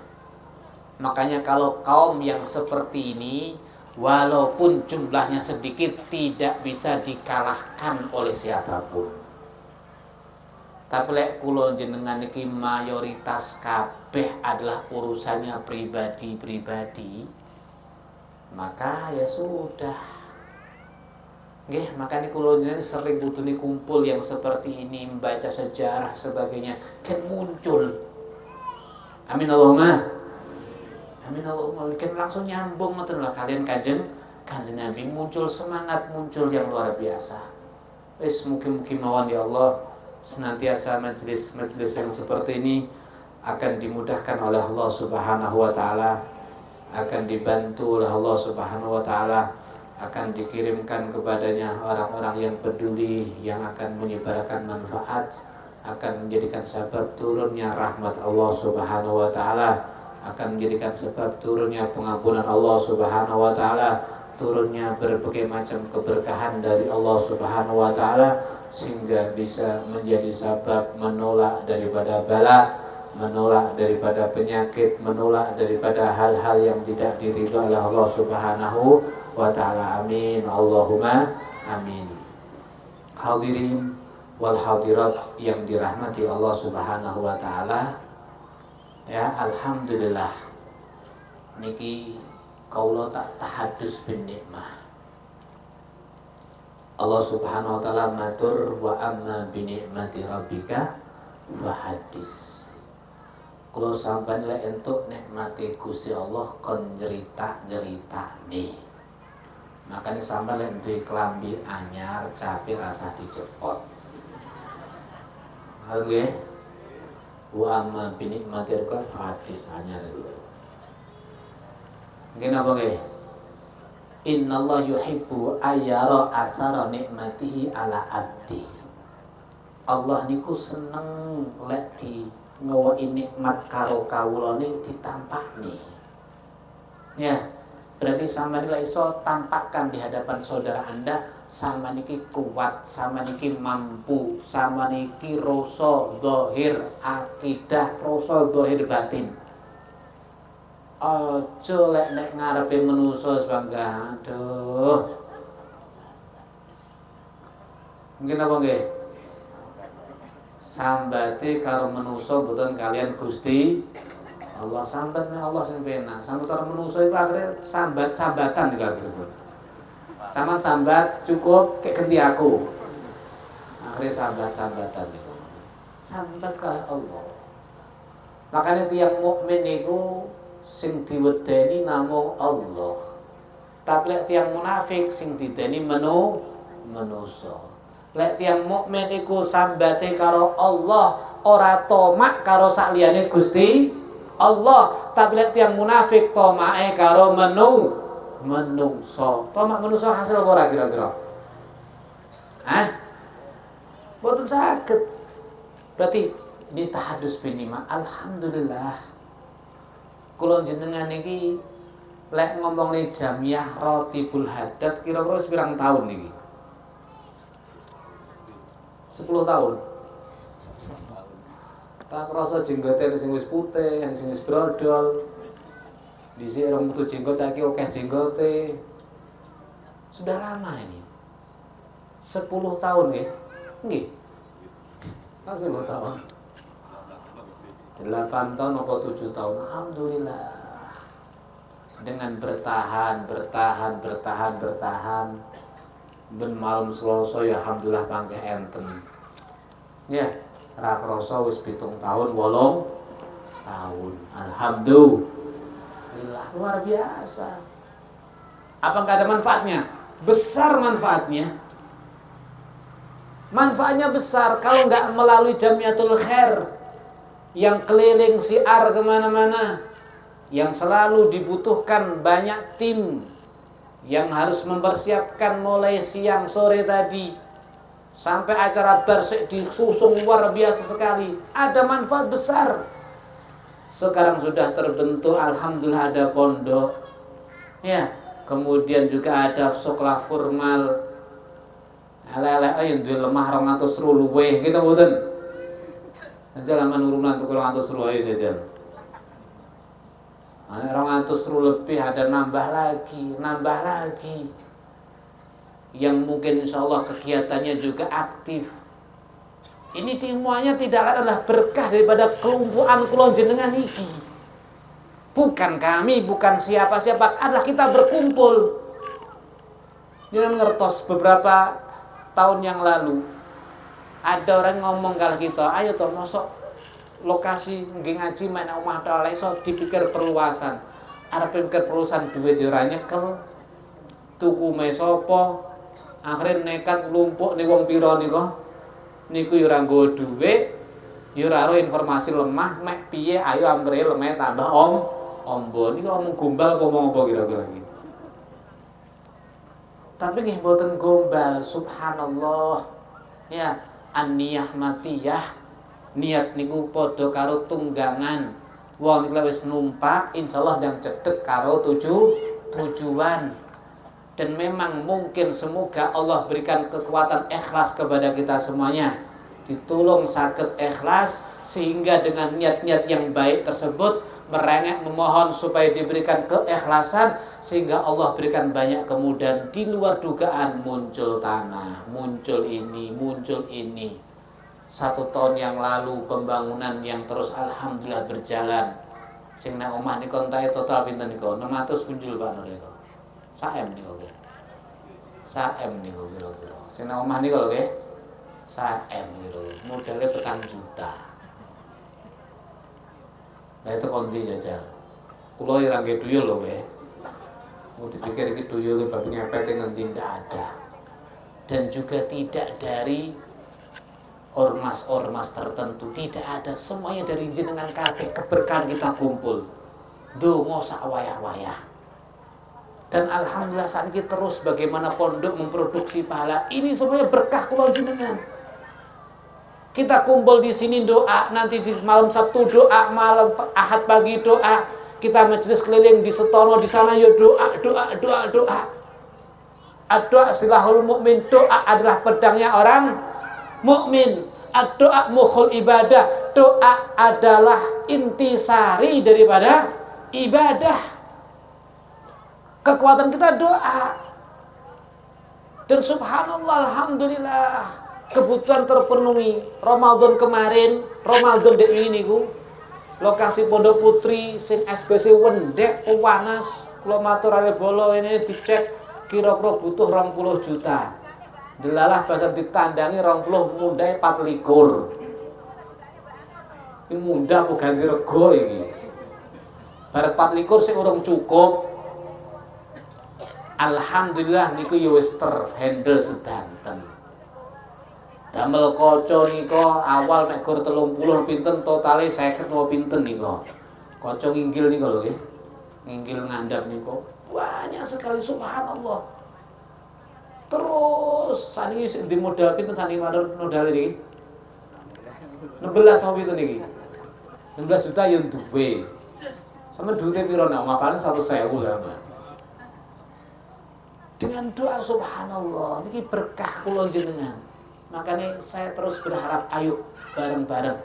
Makanya kalau kaum yang seperti ini, walaupun jumlahnya sedikit, tidak bisa dikalahkan oleh siapapun. Tapi lek kula jenengan iki mayoritas kabeh adalah urusannya pribadi-pribadi, maka ya sudah. Nggih, makanya kula jenengan sering budune kumpul yang seperti ini, membaca sejarah sebagainya, kan muncul. Amin Allahumma. Amin Allahumma. Kan langsung nyambung ngoten lah kalian Kanjeng Nabi, muncul semangat, muncul yang luar biasa. Wis mugi-mugi mawon ya Allah, senantiasa majelis-majelis yang seperti ini akan dimudahkan oleh Allah Subhanahu wa ta'ala, akan dibantu oleh Allah Subhanahu wa ta'ala, akan dikirimkan kepadanya orang-orang yang peduli, yang akan menyebarkan manfaat, akan menjadikan sebab turunnya rahmat Allah Subhanahu wa ta'ala, akan menjadikan sebab turunnya pengampunan Allah Subhanahu wa ta'ala, turunnya berbagai macam keberkahan dari Allah Subhanahu wa ta'ala, sehingga bisa menjadi sebab menolak daripada bala, menolak daripada penyakit, menolak daripada hal-hal yang tidak diridhoi oleh Allah Subhanahu wa ta'ala. Amin Allahumma amin. Hadirin wal hadirat yang dirahmati Allah Subhanahu wa ta'ala, ya, alhamdulillah niki kaula tak tahadus bin nikmah. Allah Subhanahu wa ta'ala matur, wa amma bi ni'mati rabbika fahadis. Kalau sampai lek entuk nikmati Gusti Allah kon cerita-ceritane. Makanya sampai lek duwe klambi anyar cape rasa dicepot. Nggih. Wa amma bi ni'mati rabbika fahadis anyar. Nggih napa nggih? Innallah yuhibbu ayyara asara nikmatihi ala abdi. Allah niku seneng lek di ngowoki nikmat karo kawulane ditampakne. Ya, berarti sama nilai iso tampakkan di hadapan saudara Anda, sama niki kuat, sama niki mampu, sama niki rasa zahir akidah, rasa zahir batin. Aja lek nek ngarepe manusa sebangga, aduh. Mungkin apa nggih? Sambate karo manusa mboten kalian Gusti Allah, sambat Allah sing penak. Sambat karo manusa iku akhire sambat-sambatan iki lho. Sampeyan sambat cukup kek genti aku. Akhire sambat-sambatan iku. Sambat karo Allah. Makanya tiyang mukmin niku sing diwedeni namung Allah. Tapi lek tiyang munafik sing dideni manusa. Lek tiyang mukmin iku sambate karo Allah, ora tomak karo sakliyane Gusti Allah. Tapi lek tiyang munafik tomake karo menungso. Tomak menungso hasil apa ora kira-kira? Hah? Boten saged. Berarti ini tahadus binima. Alhamdulillah. Kula jenengan iki lek ngomong nih Jamiah Rotibul Haddad kira-kira sepirang tahun niki? 10 tahun. Tak krasa jenggote sing wis putih, sing wis brodol. Dhisik rong metu jenggot saiki akeh jenggote. Sudah lama ini. 10 tahun nggih. Nggih. 10 tahun. 8 tahun atau 7 tahun. Alhamdulillah. Dengan bertahan. Ben malam Selasa ya alhamdulillah pangke enten. Ya, ra krasa wis 7 tahun 8 tahun. Alhamdulillah luar biasa. Apa enggak ada manfaatnya? Besar manfaatnya. Manfaatnya besar kalau enggak melalui Jamiatul Khair yang keliling siar kemana-mana, yang selalu dibutuhkan banyak tim yang harus mempersiapkan mulai siang sore tadi sampai acara bersih disusung luar biasa sekali. Ada manfaat besar. Sekarang sudah terbentuk, alhamdulillah ada pondok. Ya, kemudian juga ada sekolah formal. Ala-ala yang duwe lemah 200 luweh gitu mboten. Jangan menurunan untuk 200 luweh jajan. Ada 200 lebih, ada nambah lagi. Yang mungkin insya Allah kegiatannya juga aktif. Ini semuanya tidak adalah berkah daripada kelumpuhan kula jenengan iki. Bukan kami, bukan siapa-siapa, adalah kita berkumpul. Jangan ngertos beberapa tahun yang lalu ada orang ngomong kalau kita, ayo toh masuk lokasi nggih ngaji main omah tok lek iso dipikir perluasan. Arep pikir perluasan duit yo ora nyekel. Tuku me sapa? Akhire nekat lumpuk ning wong pira nika. Niku yo ora nggo dhuwit, yo ora informasi lemah, mek piye ayo amre lemah tambah ombo. Niku omong gombal apa omong apa kira-kira iki. Tapi nggih mboten gombal, subhanallah. Ya, an-niyah matiyah. Niat niku padha karo tunggangan. Wong niku wis numpak insyaallah ndang cedhek karo tujuan. Dan memang mungkin semoga Allah berikan kekuatan ikhlas kepada kita semuanya. Ditulung saged ikhlas sehingga dengan niat-niat yang baik tersebut merengek memohon supaya diberikan keikhlasan sehingga Allah berikan banyak kemudahan di luar dugaan. Muncul tanah, muncul ini. 1 tahun yang lalu pembangunan yang terus alhamdulillah berjalan. Sing nang omah niku entek total pinten niku? 600 punjul Pak Nur niku. Saem niku. Saem niku kira-kira. Sing nang omah niku lho nggih. Saem niku. Modalnya 4 juta. Nah itu kondi jajal. Kula ora nggih tuyul lho nggih. Mau dipikir iki tuyul bab ngepet ngendi ndak ada. Dan juga tidak dari ormas-ormas tertentu, tidak ada, semuanya dari jenengan kabeh keberkahan kita kumpul. Donga sak wayah-wayah. Dan alhamdulillah saat ini terus bagaimana pondok memproduksi pahala. Ini semuanya berkah kula jenengan. Kita kumpul di sini doa, nanti di malam Sabtu doa, malam Ahad pagi doa. Kita majelis keliling di Setono di sana ya doa. Doa silahul mukmin, doa adalah pedangnya orang mukmin. Doa mukhul ibadah. Doa adalah intisari daripada ibadah. Kekuatan kita doa. Dan subhanallah alhamdulillah kebutuhan terpenuhi. Ramadan kemarin, Ramadan dek ini ku lokasi Pondok Putri sing SBC Wendek Pewanas kula matur ale bolo ini dicek kira-kira butuh 20 juta. Delalah bahasa ditandangi 20 mundai 24. Ini mudah kok ganti rego iki. Bar 24 sing urung cukup. Alhamdulillah niku ya wis terhandle sedanten. damel kaca nika awal mek gur 30 pinten totale 50 napa pinten nika. Kaca nginggil nika lho nggih. Nginggil ngandhap nika banyak sekali subhanallah. Terus saniki sing di modal pinten saniki modal iki? 16 sama pinten iki? 16 juta yo duwe. Sama duitnya piro nak makan 100.000 sama. Dengan doa subhanallah niki berkah kula jenengan. Makanya saya terus berharap ayo bareng-bareng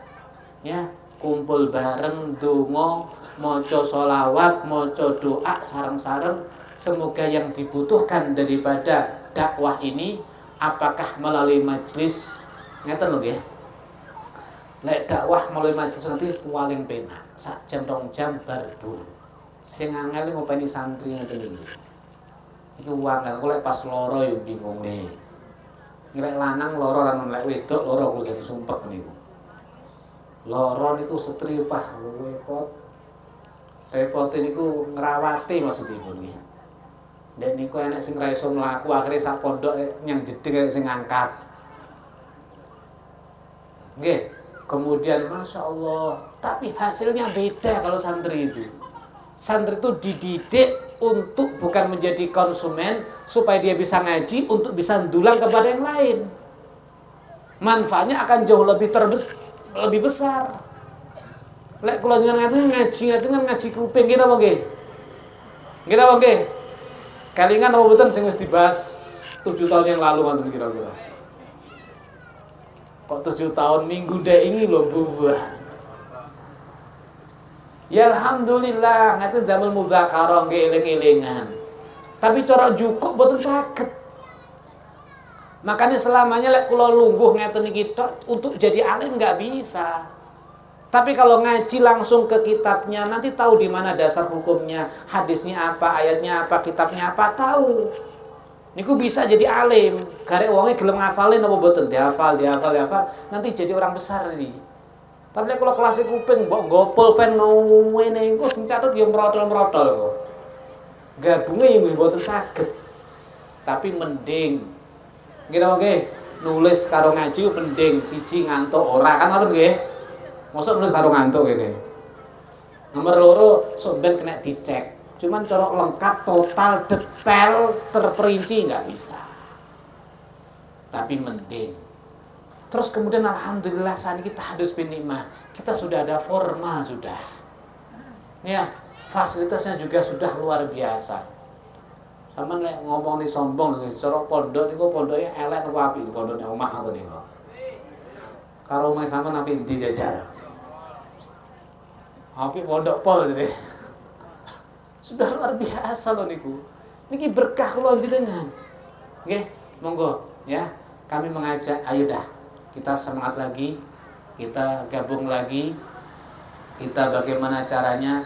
ya, kumpul bareng donga, maca sholawat, maca doa sareng-sareng. Semoga yang dibutuhkan daripada dakwah ini apakah melalui majelis ngeten lho nggih. Lek dakwah melalui majelis nanti paling penak. Sak jam 2 jam barbur. Sing angel ngopeni santri ngeten iki. Iku wangel kok pas loro yo bingunge. Nek lanang loro lan lek wedok loro kudu dadi sumpek niku. Loro niku setripah repot. Repote niku ngrawati maksudipun nggih. Dan niku enek sing ra iso mlaku akhire sak pondok nyang jeding sing ngangkat. Nggih. Kemudian Masya Allah, tapi hasilnya beda kalau santri itu. Santri itu dididik untuk bukan menjadi konsumen, supaya dia bisa ngaji, untuk bisa ndulang kepada yang lain. Manfaatnya akan jauh lebih besar. Lek kula ngaji ngaji kuping kira apa nggih? Kira apa nggih? Kalingan apa mboten sing wis dibahas 7 tahun yang lalu ngoten kira-kira. Kok 7 tahun minggu deh ini loh buah. Ya alhamdulillah ngaten damel mudzakarah nggih eling-elingan. Tapi cara cukup boten saged. Makanya selamanya lek kula lungguh ngeten iki tok untuk jadi alim enggak bisa. Tapi kalau ngaji langsung ke kitabnya nanti tahu di mana dasar hukumnya, hadisnya apa, ayatnya apa, kitabnya apa, tahu. Niku bisa jadi alim, garek wonge gelem ngafalin apa mboten, dihafal, nanti jadi orang besar iki. Tapi nek kula kelas kuping mbok nggo pulpen ngene engko sing catet ya mrotol-mrotol kok. Gabunge ya mboten saged. Tapi mending nggih nggih, nulis karo ngaji mending siji ngantuk ora kan ngoten nggih. Mosok nulis karo ngantuk kene. Nomor 2 sok ben kena dicek. Cuman cara lengkap, total, detail, terperinci nggak bisa. Tapi mending. Terus kemudian alhamdulillah saat ini kita hadus bin nikmah. Kita sudah ada formal sudah. Ya, fasilitasnya juga sudah luar biasa. Sama nek ngomong nih sombong nih, cara pondok niku pondoknya elek apa apik pondoknya omah ngoten niku. Karo omahe sampean api ndi jajal. Api pondok pol jadi. Sudah luar biasa loh niku. Niki berkah kula jenengan. Nggih, monggo ya. Kami mengajak ayo dah kita semangat lagi, kita gabung lagi. Kita bagaimana caranya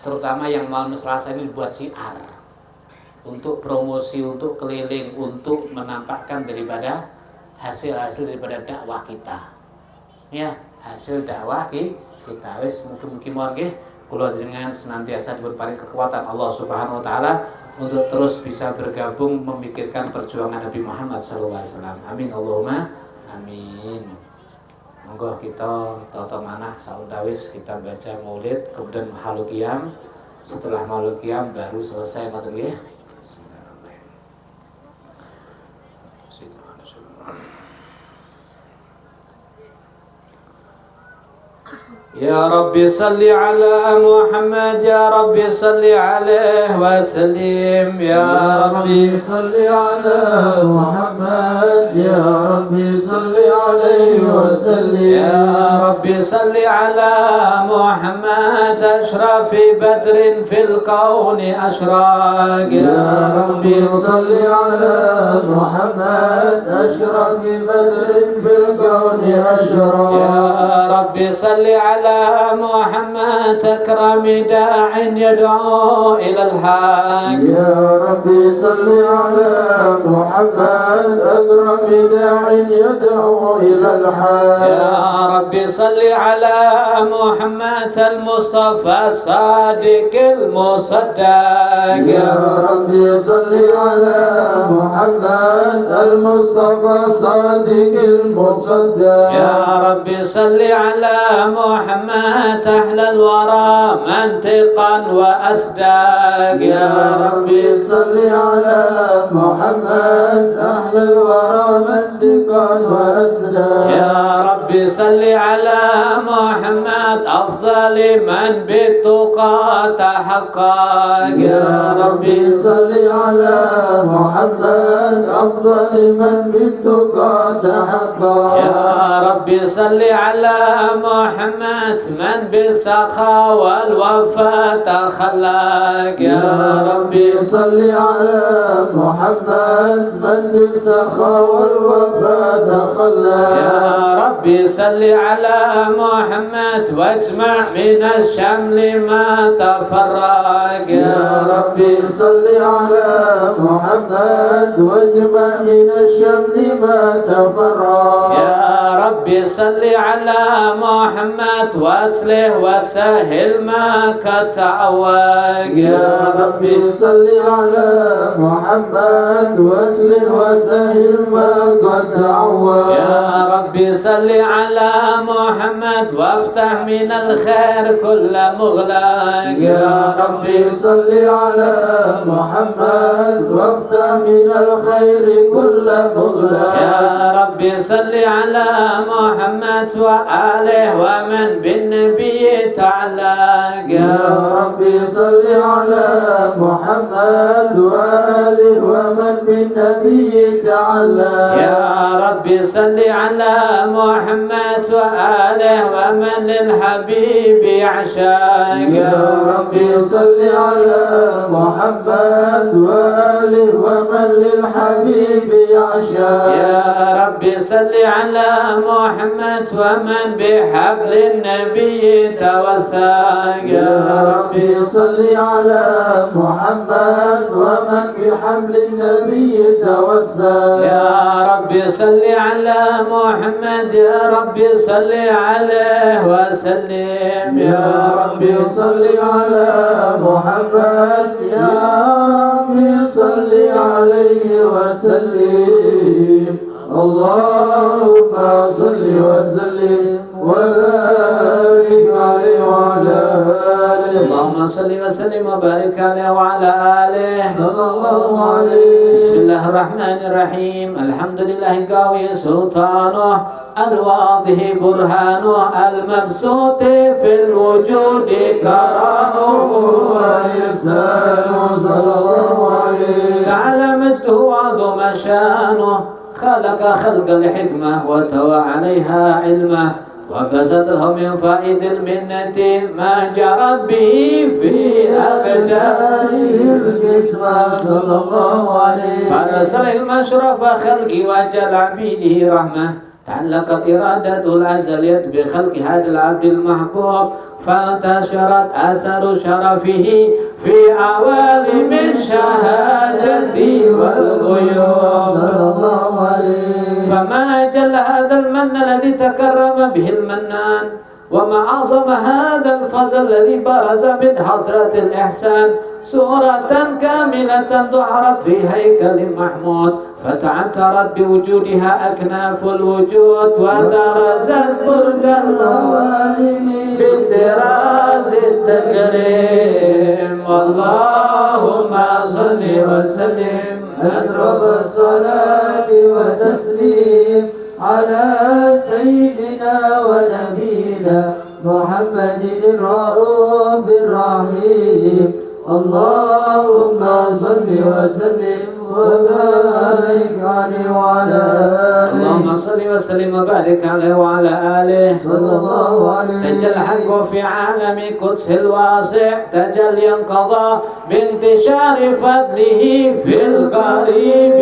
terutama yang malam Selasa ini buat syiar. Untuk promosi, untuk keliling, untuk menampakkan daripada hasil-hasil daripada dakwah kita. Ya, hasil dakwah kita wis mugi-mugi mawon nggih. Kula jenengan senantiasa diberi kekuatan Allah Subhanahu wa taala untuk terus bisa bergabung memikirkan perjuangan Nabi Muhammad sallallahu alaihi wasallam. Amin Allahumma amin. Monggo kita tata manah saudawis kita baca Maulid, kemudian Mahalul Qiyam. Setelah Mahalul Qiyam baru selesai ngoten nggih. يا رب صل على محمد يا رب صل عليه وسلم يا رب صل على محمد يا رب صل عليه وسلم يا رب صل على محمد أشرف بدر في الكون أشراق يا رب صل على محمد أشرف بدر في الكون أشراق يا رب صل على محمد أكرم داع يدعو إلى الحق يا رب صل على محمد أكرم داع يدعو إلى الحق يا رب صل على محمد المصطفى الصادق المصدق يا رب صل على محمد محمد المصطفى الصادق المصدق. يا ربي صل على محمد أحلى الورى منطقا وأصداق. يا ربي صل على محمد أحلى الورى منطقا وأصداق. يا ربي صل على محمد أفضل من بالتقى تحقق. يا ربي صل على محمد أفضل من بالتقى تحقق. يا ربي صل على محمد من بالسخاء والوفاء تخلق. يا ربي صل على محمد من بالسخاء والوفاء تخلق. يا ربي صل على محمد واجمع من الشمل ما تفرق. يا ربي صل على محمد واجمع من الشمل ما تفرق. يا ربي صل على محمد واصلح وسهل ما قد تعوق. يا ربي صل على محمد واصلح وسهل ما قد تعوق. يا ربي صل على محمد وافتح من الخير كل مغلق. يا ربي صل على محمد وافتح من الخير كل مغلق. يا ربي صل على محمد وآله ومن بالنبي تعلق. يا ربي صل على محمد وآله ومن بالنبي تعلق. يا ربي صل على محمد وآله ومن للحبيب يعشق. يا ربي صل على محمد وآله ومن للحبيب يعشق. يا ربي صل على محمد ومن بحبل النبي توثق. يا ربي صل على محمد ومن بحبل النبي توسل. يا ربي صل على محمد. يا ربي صل عليه وسلم. يا ربي صل على محمد. يا ربي صل عليه وسلم. اللهم صل وسلم وبارك عليه وعلى آله. اللهم صل وسلم وبارك عليه وعلى آله صلى الله عليه. بسم الله الرحمن الرحيم. الحمد لله قوي سلطانه الواضح برهانه المبسوط في الوجود كرامه وإحسانه صلى الله عليه. تعالى مجده وعظم شانه خلق خلق الحكمة وتوى عليها علمه وبسط له من فائد المنة ما جرت به في أقداره القسمة صلى الله عليه. فأرسل المشرف خلقي وجل عبيده رحمة تعلقت إرادة الأزلية بخلق هذا العبد المحبوب فانتشرت أثر شرفه في عوالم الشهادة والغيوب صلى الله عليه. فما جل هذا المن الذي تكرم به المنان وما أعظم هذا الفضل الذي برز من حضرة الإحسان سورة كاملة ظهرت في هيكل محمود فتعترت بوجودها أكناف الوجود وترزت برج العوالم بالطراز التكريم. اللهم صل وسلم أشرف الصلاة والتسليم على سيدنا ونبينا محمد الرؤوف الرحيم. اللهم صل وسلم وبارك عليه وعلى آله. اللهم صل وسلم وبارك عليه وعلى آله صلى الله عليه. تجلى الحق في عالم قدس الواسع تجليا قضى بانتشار فضله في القريب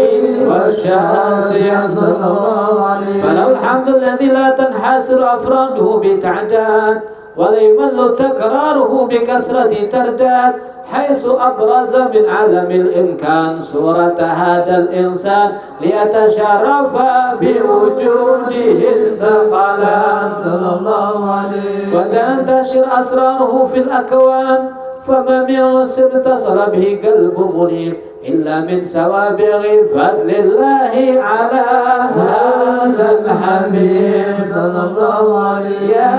والشاسع صلى الله عليه. فله الحمد الذي لا تنحصر أفراده بتعداد ولا يمل تكراره بكثرة ترداد حيث أبرز من عالم الإمكان صورة هذا الإنسان ليتشرف بوجوده الثقلان صلى الله عليه. وتنتشر أسراره في الأكوان فما من سر اتصل به قلب منيب إلا من سوابغ فضل الله على هذا الحبيب صلى الله عليه. يا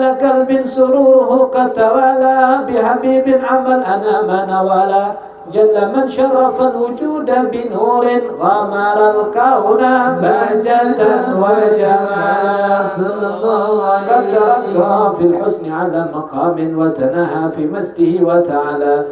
لقلب سروره قد توالى بحبيب عمل أنام نوالا جل من شرف الوجود بنور غمر الكون بهجة وجمالا صلى الله قد عليه. ترقى في الحسن على مقام وتناهى في مسجده وتعالى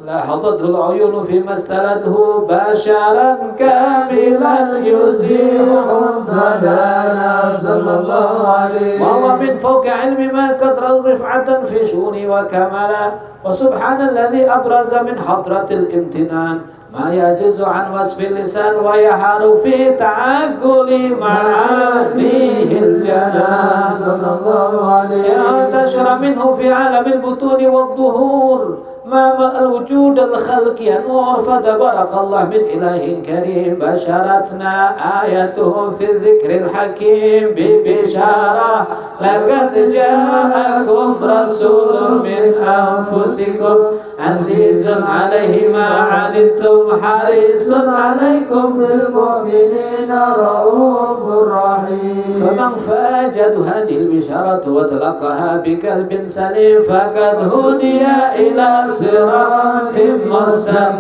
لاحظته العيون فيما استلته بشرا كاملا يزيح الضلالا صلى الله عليه. وهو من فوق علم ما قدر رفعة في شؤون وكمالا وسبحان الذي أبرز من حضرة الامتنان ما يجز عن وصف اللسان ويحار في تعقل معانيه الجنان صلى الله عليه. انتشر منه في عالم البطون والظهور ما ملأ الوجود الخلق نور فتبارك الله من إله كريم بشرتنا آيته في الذكر الحكيم ببشارة لقد جاءكم رسول من أنفسكم عزيز عليه ما عنتم حريص عليكم بالمؤمنين رؤوف رحيم. فمن فاجد هذه البشارة وتلقاها بقلب سليم فقد هدي إلى صراط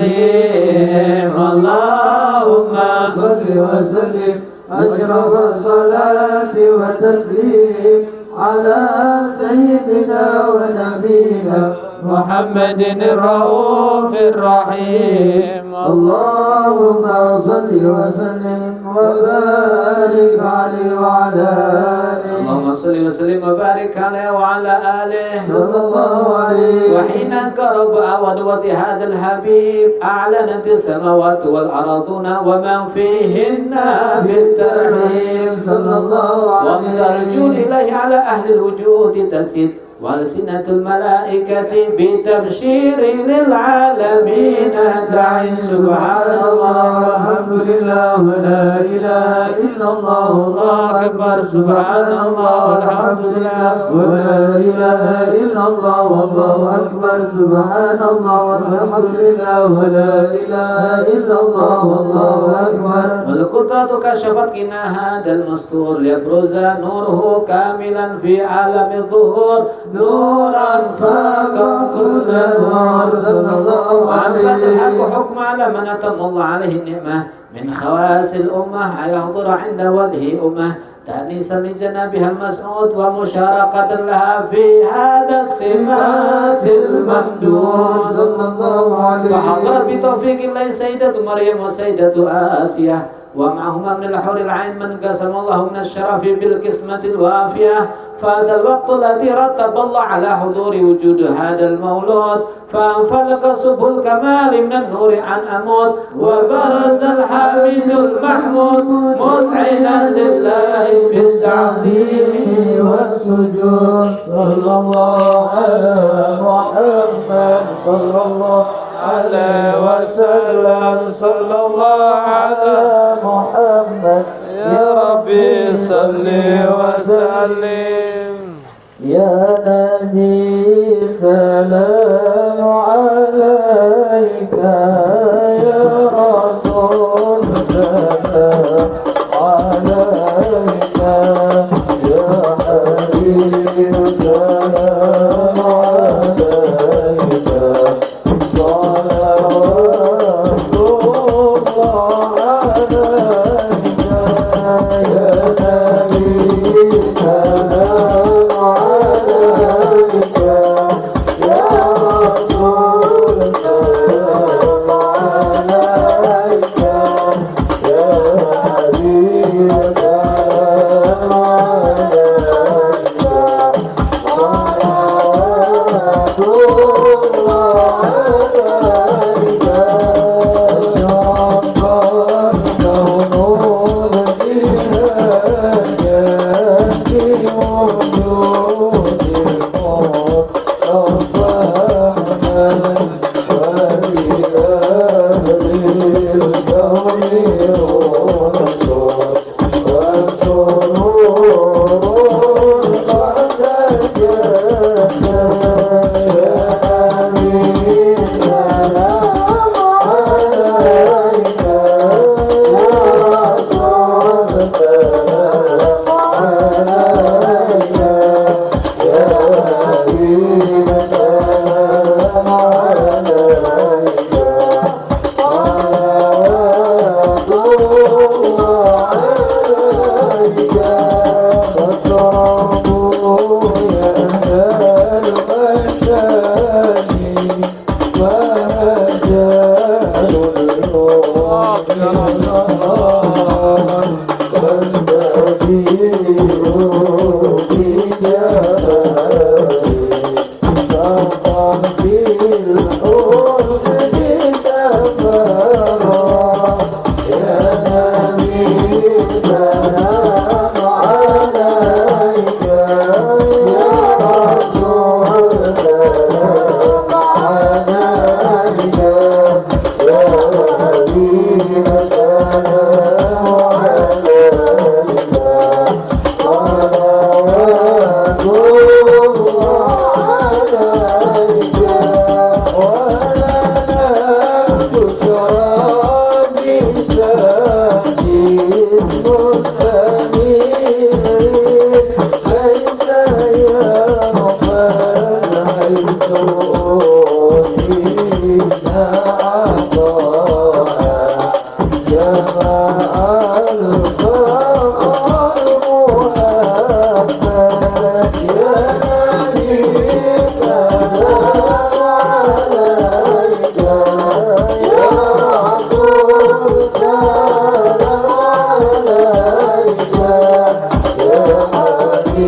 مستقيم. اللهم صل وسلم أشرف الصلاة والتسليم على سيدنا ونبينا محمد الرؤوف الرحيم. اللهم صل وسلم وبارك عليه وعلى آله. اللهم صل وسلم وبارك عليه وعلى آله صلى الله عليه. وحين قرب ودوة هذا الحبيب أعلنت السماوات والأرضون ومن فيهن بالترحيب صلى الله عليه. وترجو إليه على أهل الوجود تسيد وألسنة الملائكة بتبشير للعالمين داعٍ سبحان الله والحمد لله ولا إله إلا الله الله أكبر سبحان الله والحمد لله ولا إله إلا الله والله أكبر سبحان الله والحمد لله ولا إله إلا الله والله أكبر. والقدرة كشفت كنا هذا المستور ليبرز نوره كاملا في عالم الظهور نورا فاق كل نور صلى الله وأنفذ عليه. الحق حكم على من أتم الله عليه النعمة من خواص الأمة يحضر عند وجه أمة تأنيسا لجنابها المسعود ومشاركة لها في هذا السمات الممدود صلى الله عليه. فحضر بتوفيق الله سيدة مريم وسيدة آسيا ومعهما من الحور العين من قسم الله من الشرف بالقسمة الوافية فهذا الوقت الذي رتب الله على حضور وجود هذا المولود فانفلق سبل الكمال من النور عن أمود وبرز الحميد المحمود مذعنا لله بالتعظيم والسجود. صلى الله على محمد صلى الله عليه وسلم صلى الله على محمد يا ربي صل وسلم يا نبي سلام عليك يا رسول سلام عليك يا حبيب سلام عليك صلوات الله عليك يا نبي سلام عليك يا رسول سلام عليك يا حبيب سلام عليك صلوات الله عليك شرفت نور بهجتك وجود المصطفى ولأهل الكون رسول والسرور قد جاء يا Oh